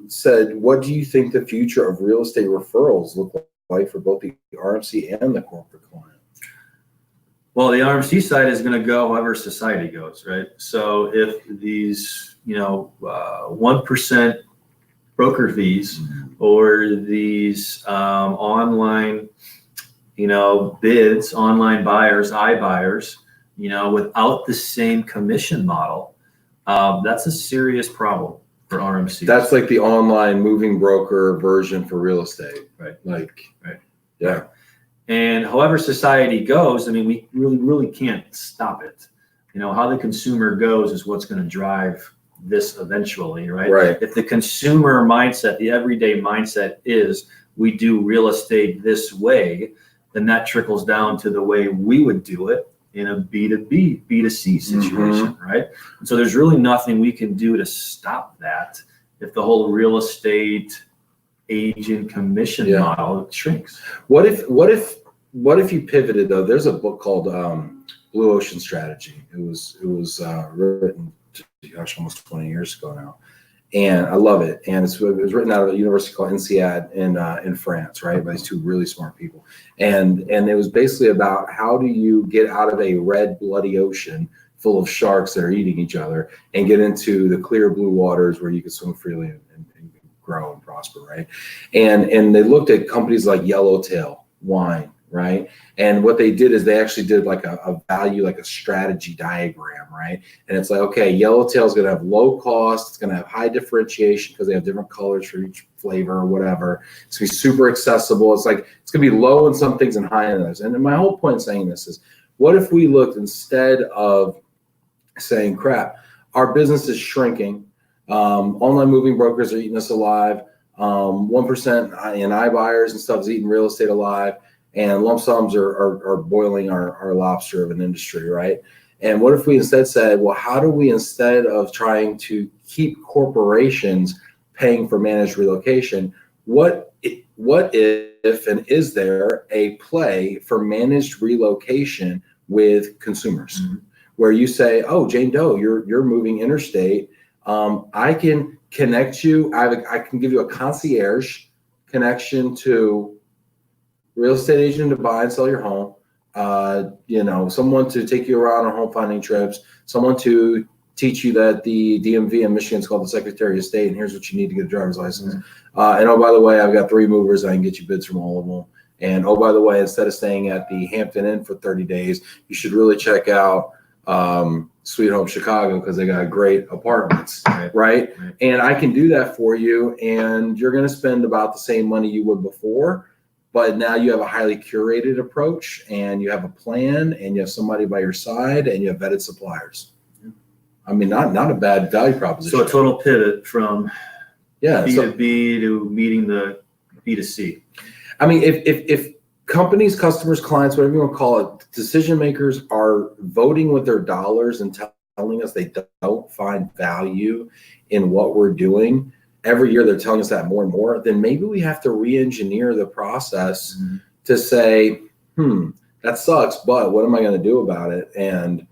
Said, what do you think the future of real estate referrals look like for both the RMC and the corporate client? Well, the RMC side is going to go however society goes, right? So if these, 1% broker fees or these online, bids, online buyers, iBuyers, without the same commission model, that's a serious problem for RMC. That's like the online moving broker version for real estate. Right. Right. Yeah. And however society goes, I mean, we really can't stop it. How the consumer goes is what's going to drive this eventually, right? Right. If the consumer mindset, the everyday mindset is we do real estate this way, then that trickles down to the way we would do it in a B2B, B2C situation, right? And so there's really nothing we can do to stop that if the whole real estate agent commission model shrinks. What if you pivoted though? There's a book called Blue Ocean Strategy. It was written, gosh, almost 20 years ago now, and I love it. And it was written out of a university called INSEAD in France, right, by these two really smart people. And it was basically about how do you get out of a red, bloody ocean full of sharks that are eating each other and get into the clear blue waters where you can swim freely and grow and prosper, right? And they looked at companies like Yellowtail Wine, right? And what they did is they actually did like a value, like a strategy diagram, right? And it's like, okay, Yellowtail is going to have low cost. It's going to have high differentiation because they have different colors for each flavor or whatever. It's going to be super accessible. It's like, it's going to be low in some things and high in others. And my whole point in saying this is, what if we looked, instead of saying, crap, our business is shrinking. Online moving brokers are eating us alive. 1% in iBuyers and stuff is eating real estate alive. And lump sums are boiling our lobster of an industry, right? And what if we instead said, well, how do we, instead of trying to keep corporations paying for managed relocation, what if and is there a play for managed relocation with consumers, where you say, oh, Jane Doe, you're moving interstate. I can connect you. I can give you a concierge connection to real estate agent to buy and sell your home, someone to take you around on home finding trips, someone to teach you that the DMV in Michigan is called the Secretary of State, and here's what you need to get a driver's license. And oh, by the way, I've got 3 movers. I can get you bids from all of them. And oh, by the way, instead of staying at the Hampton Inn for 30 days, you should really check out Sweet Home Chicago because they got great apartments, right? And I can do that for you, and you're going to spend about the same money you would before. But now you have a highly curated approach, and you have a plan, and you have somebody by your side, and you have vetted suppliers. I mean, not a bad value proposition. So a total pivot from B2B to meeting the B2C. I mean, if companies, customers, clients, whatever you want to call it, decision makers are voting with their dollars and telling us they don't find value in what we're doing, every year they're telling us that more and more, then maybe we have to re-engineer the process to say, that sucks, but what am I going to do about it? And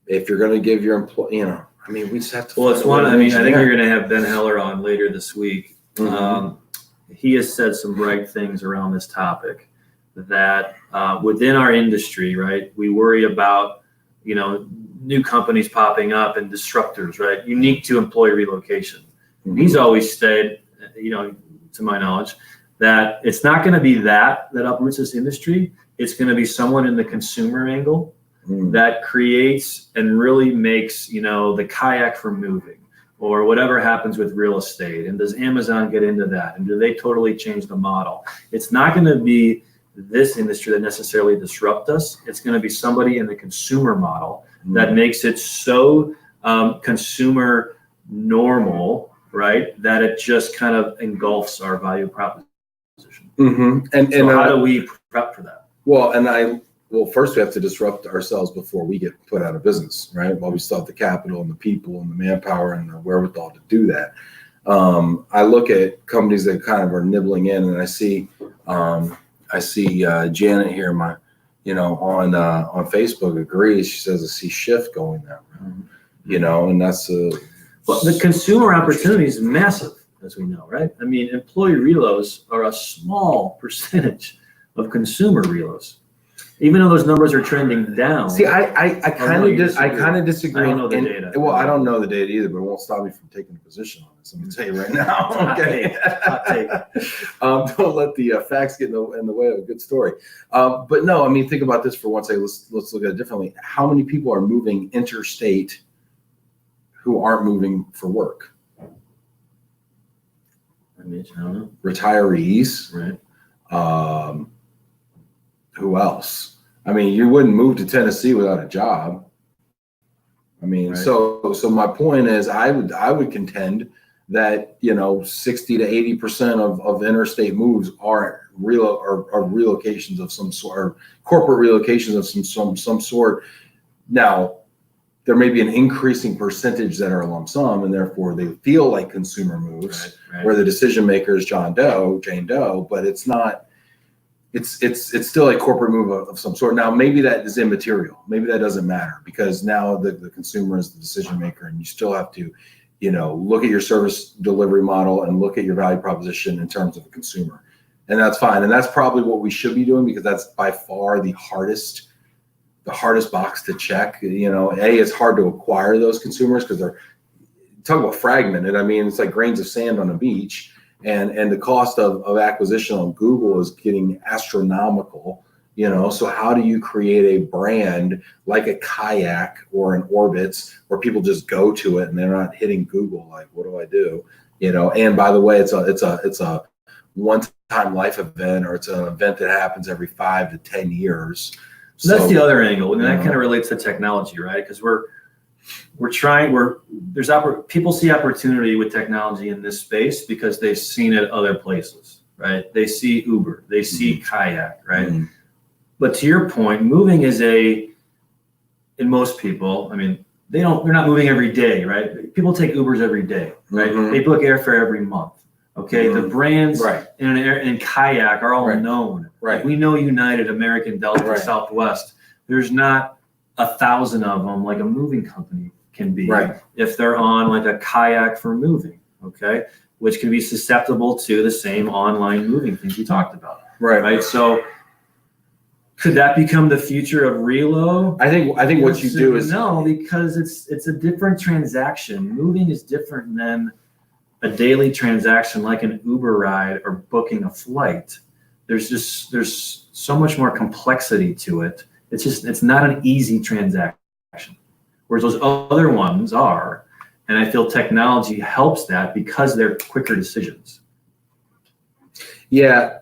if you're going to give your employee, we just have to. Well, it's one. I think you're going to have Ben Heller on later this week. He has said some bright things around this topic that within our industry, right, we worry about, new companies popping up and disruptors, right, unique to employee relocation. He's always said, to my knowledge, that it's not going to be that uproots this industry. It's going to be someone in the consumer angle that creates and really makes, the kayak for moving, or whatever happens with real estate. And does Amazon get into that? And do they totally change the model? It's not going to be this industry that necessarily disrupt us. It's going to be somebody in the consumer model that makes it so consumer normal, right, that it just kind of engulfs our value proposition. And how do we prep for that? Well, first we have to disrupt ourselves before we get put out of business, right? While we still have the capital and the people and the manpower and the wherewithal to do that. I look at companies that kind of are nibbling in, and I see Janet here, on Facebook agrees. She says I see shift going that route, and that's But the consumer opportunity is massive, as we know, right? I mean, employee relos are a small percentage of consumer relos. Even though those numbers are trending down. See, I kind of disagree. I don't know the data. Well, I don't know the data either, but it won't stop me from taking a position on this. I'm going to tell you right now. Okay. Hot take. Don't let the facts get in the way of a good story. But no, I mean, think about this for one second. Let's look at it differently. How many people are moving interstate who aren't moving for work? I don't know. Retirees. Right. Who else? I mean, you wouldn't move to Tennessee without a job. I mean, right. so my point is, I would contend that 60 to 80% of interstate moves are relocations of some sort, or corporate relocations of some sort. Now, there may be an increasing percentage that are a lump sum, and therefore they feel like consumer moves, right. where the decision maker is Jane Doe, but it's not. It's still a corporate move of some sort. Now, maybe that is immaterial. Maybe that doesn't matter, because now the consumer is the decision maker, and you still have to, look at your service delivery model and look at your value proposition in terms of the consumer. And that's fine. And that's probably what we should be doing, because that's by far the hardest box to check. It's hard to acquire those consumers because they're, talk about fragmented. I mean, it's like grains of sand on a beach. And the cost of acquisition on Google is getting astronomical, so how do you create a brand like a Kayak or an Orbitz where people just go to it and they're not hitting Google like, what do I do? And by the way, it's a one-time life event, or it's an event that happens every 5 to 10 years. So that's the other angle, and that kind of relates to technology, right? Because people see opportunity with technology in this space because they've seen it other places, right? They see Uber, they see Kayak, right? Mm-hmm. But to your point, moving is in most people, I mean, they're not moving every day, right? People take Ubers every day, right? Mm-hmm. They book airfare every month. Okay, mm-hmm. The brands in Kayak are all known. Right. Like we know United, American, Delta, Southwest. There's not 1,000 of them like a moving company can be if they're on like a Kayak for moving, okay, which can be susceptible to the same online moving things we talked about. Right. So could that become the future of relo? I think what you do is no, because it's a different transaction. Moving is different than a daily transaction like an Uber ride or booking a flight. There's so much more complexity to it. It's not an easy transaction, whereas those other ones are. And I feel technology helps that because they're quicker decisions. Yeah.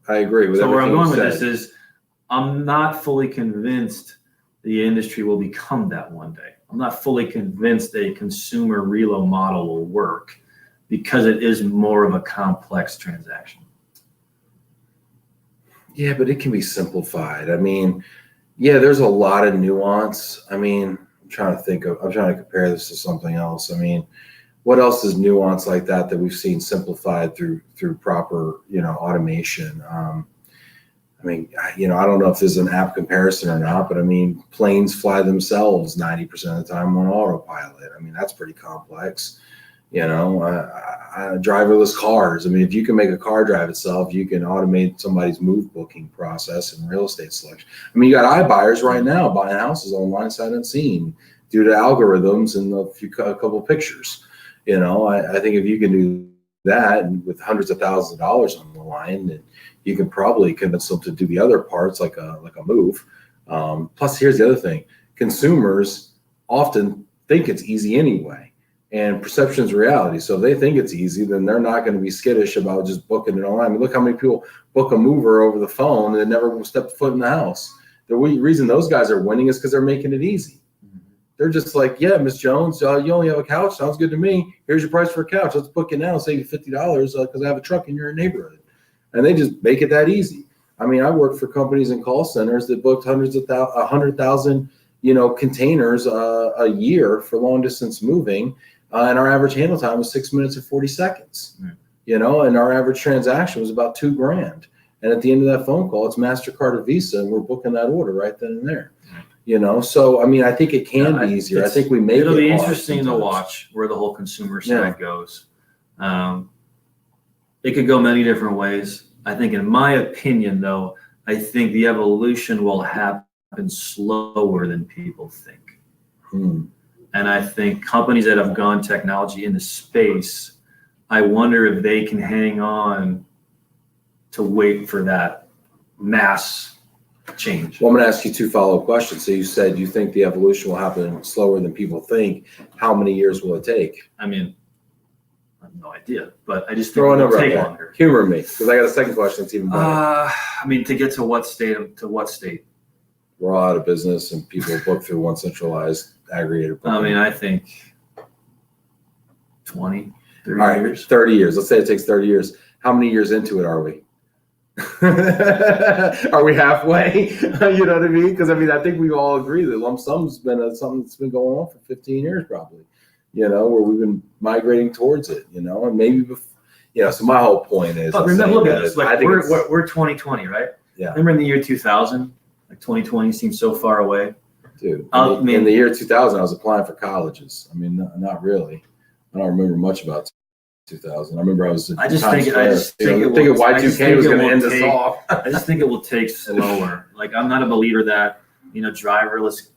I agree with that. So where I'm going with this is I'm not fully convinced the industry will become that one day. I'm not fully convinced a consumer relo model will work because it is more of a complex transaction. Yeah, but it can be simplified. I mean, there's a lot of nuance. I mean, I'm trying to compare this to something else. I mean, what else is nuance like that we've seen simplified through proper, automation? I don't know if there's an app comparison or not, but I mean, planes fly themselves 90% of the time on autopilot. I mean, that's pretty complex. Driverless cars. I mean, if you can make a car drive itself, you can automate somebody's move booking process and real estate selection. I mean, you got iBuyers right now buying houses online sight unseen due to algorithms and a couple pictures. I think if you can do that and with hundreds of thousands of dollars on the line, then you can probably convince them to do the other parts like a move. Plus, here's the other thing: consumers often think it's easy anyway. And perception is reality. So if they think it's easy, then they're not going to be skittish about just booking it online. I mean, look how many people book a mover over the phone and never stepped foot in the house. The reason those guys are winning is because they're making it easy. They're just like, yeah, Miss Jones, you only have a couch. Sounds good to me. Here's your price for a couch. Let's book it now. Save you $50 because I have a truck in your neighborhood. And they just make it that easy. I mean, I worked for companies and call centers that booked 100,000, containers a year for long distance moving. And our average handle time was 6 minutes and 40 seconds, and our average transaction was about $2,000. And at the end of that phone call, it's MasterCard or Visa, and we're booking that order right then and there. So I mean, I think it can be easier. I think we make it'll be interesting to watch where the whole consumer side goes. It could go many different ways. I think, in my opinion, though, I think the evolution will happen slower than people think. And I think companies that have gone technology into space, I wonder if they can hang on to wait for that mass change. Well, I'm going to ask you 2 follow-up questions. So you said you think the evolution will happen slower than people think. How many years will it take? I mean, I have no idea, but I just think Throw a it'll number take out there. longer. Humor me, because I got a second question that's even better. I mean, to get to what state? We're all out of business and people book through one centralized aggregator. I mean, I think 20, 30 all right, years. 30 years. Let's say it takes 30 years. How many years into it are we? Are we halfway? You know what I mean? Because I mean, I think we all agree that lump sum's been something that's been going on for 15 years, probably. You know, where we've been migrating towards it. You know, and maybe, you know. So my whole point is, Remember, look at this. Like we're 2020, right? Yeah. Remember in the year 2000, like 2020 seems so far away. Dude, in the year 2000, I was applying for colleges. I mean, not really. I don't remember much about 2000. I remember I was. I just think Y2K was going to end us off. I just think it will take slower. Like I'm not a believer that driverless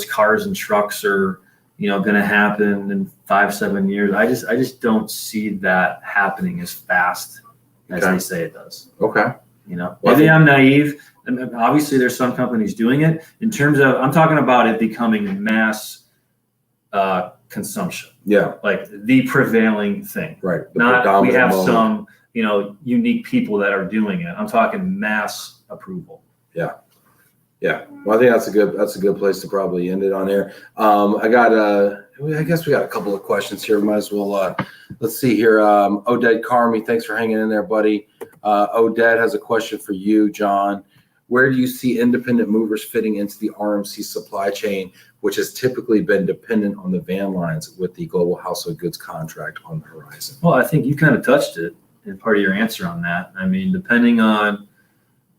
cars and trucks are going to happen in 5-7 years. I just don't see that happening as fast as they say it does. Okay. Maybe I'm naive. And obviously, there's some companies doing it. In terms of, I'm talking about it becoming mass consumption. Yeah. Like the prevailing thing. Right. Not we have some, unique people that are doing it. I'm talking mass approval. Yeah. Yeah. Well, I think that's a good place to probably end it on here. I guess we got a couple of questions here. Might as well, let's see here. Oded Carmi, thanks for hanging in there, buddy. Oded has a question for you, John. Where do you see independent movers fitting into the RMC supply chain, which has typically been dependent on the van lines with the global household goods contract on the horizon? Well, I think you kind of touched it in part of your answer on that. I mean, depending on,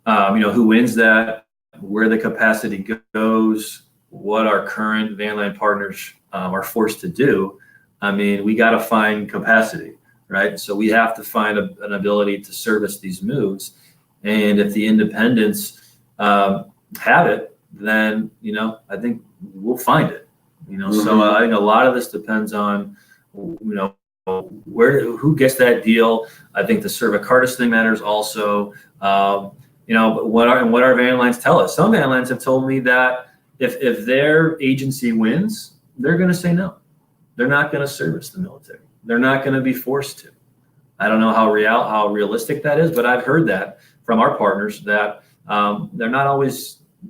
who wins that, where the capacity goes, what our current van line partners are forced to do. I mean, we got to find capacity, right? So we have to find an ability to service these moves. And if the independents have it, then, I think we'll find it, So I think a lot of this depends on, who gets that deal. I think the service Cardis thing matters also. But what our van lines tell us. Some van lines have told me that if their agency wins, they're going to say no. They're not going to service the military. They're not going to be forced to. I don't know how realistic that is, but I've heard that from our partners that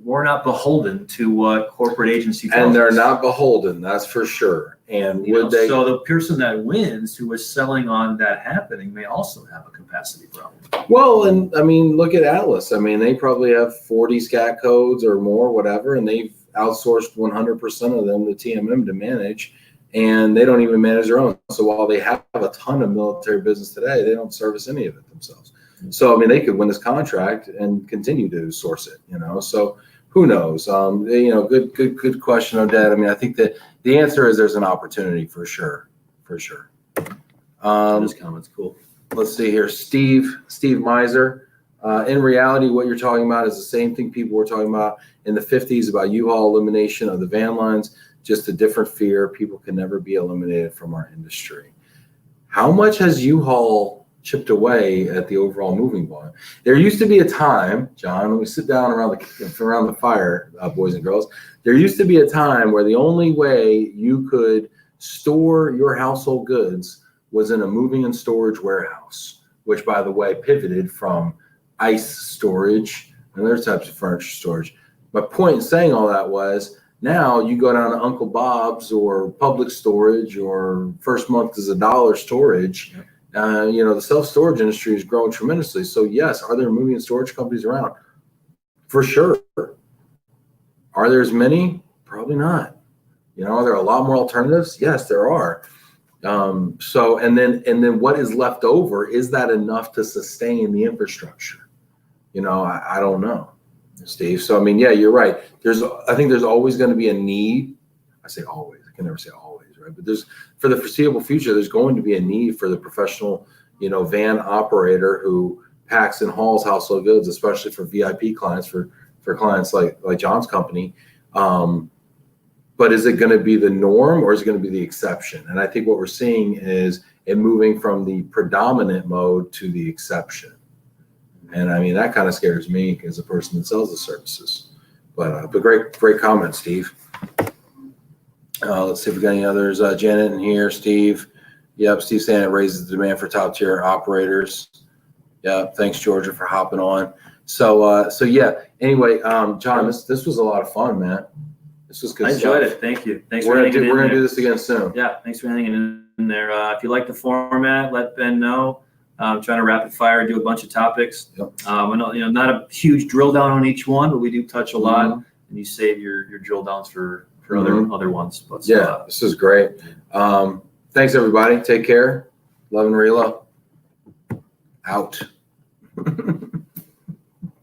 we're not beholden to what corporate agency tells us. And they're not beholden, that's for sure. And so the person that wins, who is selling on that happening, may also have a capacity problem. Well, and I mean, look at Atlas. I mean, they probably have 40 SCAT codes or more, whatever, and they've outsourced 100% of them to TMM to manage, and they don't even manage their own. So while they have a ton of military business today, they don't service any of it themselves. So, I mean, they could win this contract and continue to source it, So who knows? Good question, Odette. I mean, I think that the answer is there's an opportunity for sure. This comment's cool. Let's see here. Steve Miser. In reality, what you're talking about is the same thing people were talking about in the 50s about U-Haul elimination of the van lines, just a different fear. People can never be eliminated from our industry. How much has U-Haul chipped away at the overall moving volume? There used to be a time, John, when we sit down around the fire, boys and girls, there used to be a time where the only way you could store your household goods was in a moving and storage warehouse, which, by the way, pivoted from ice storage and other types of furniture storage. My point in saying all that was, now you go down to Uncle Bob's or Public Storage or First Month is $1 storage. Yep. The self-storage industry is growing tremendously. So yes, are there moving and storage companies around? For sure. Are there as many? Probably not. Are there a lot more alternatives? Yes, there are. And then what is left over, is that enough to sustain the infrastructure? I don't know, Steve. So I mean, yeah, you're right. I think there's always going to be a need. I say always. I can never say always. Right? But for the foreseeable future, there's going to be a need for the professional, van operator who Paxton Hall's household goods, especially for VIP clients, for clients like John's company. But is it going to be the norm or is it going to be the exception? And I think what we're seeing is it moving from the predominant mode to the exception. And I mean, that kind of scares me as a person that sells the services. But great comment, Steve. Let's see if we got any others. Janet in here, Steve. Yep, Steve saying it raises the demand for top tier operators. Yeah, thanks Georgia for hopping on. So yeah. Anyway, John, this was a lot of fun, man. This was good. I enjoyed it. Thank you. Thanks for We're hanging in gonna there. do this again soon. Yeah, thanks for hanging in there. If you like the format, let Ben know. I'm trying to rapid fire, do a bunch of topics. Yep. I know, not a huge drill down on each one, but we do touch a lot, Mm-hmm. and you save your drill downs for Mm-hmm. other ones. But Yeah, this is great. Thanks everybody. Take care. Love and Relo. Out.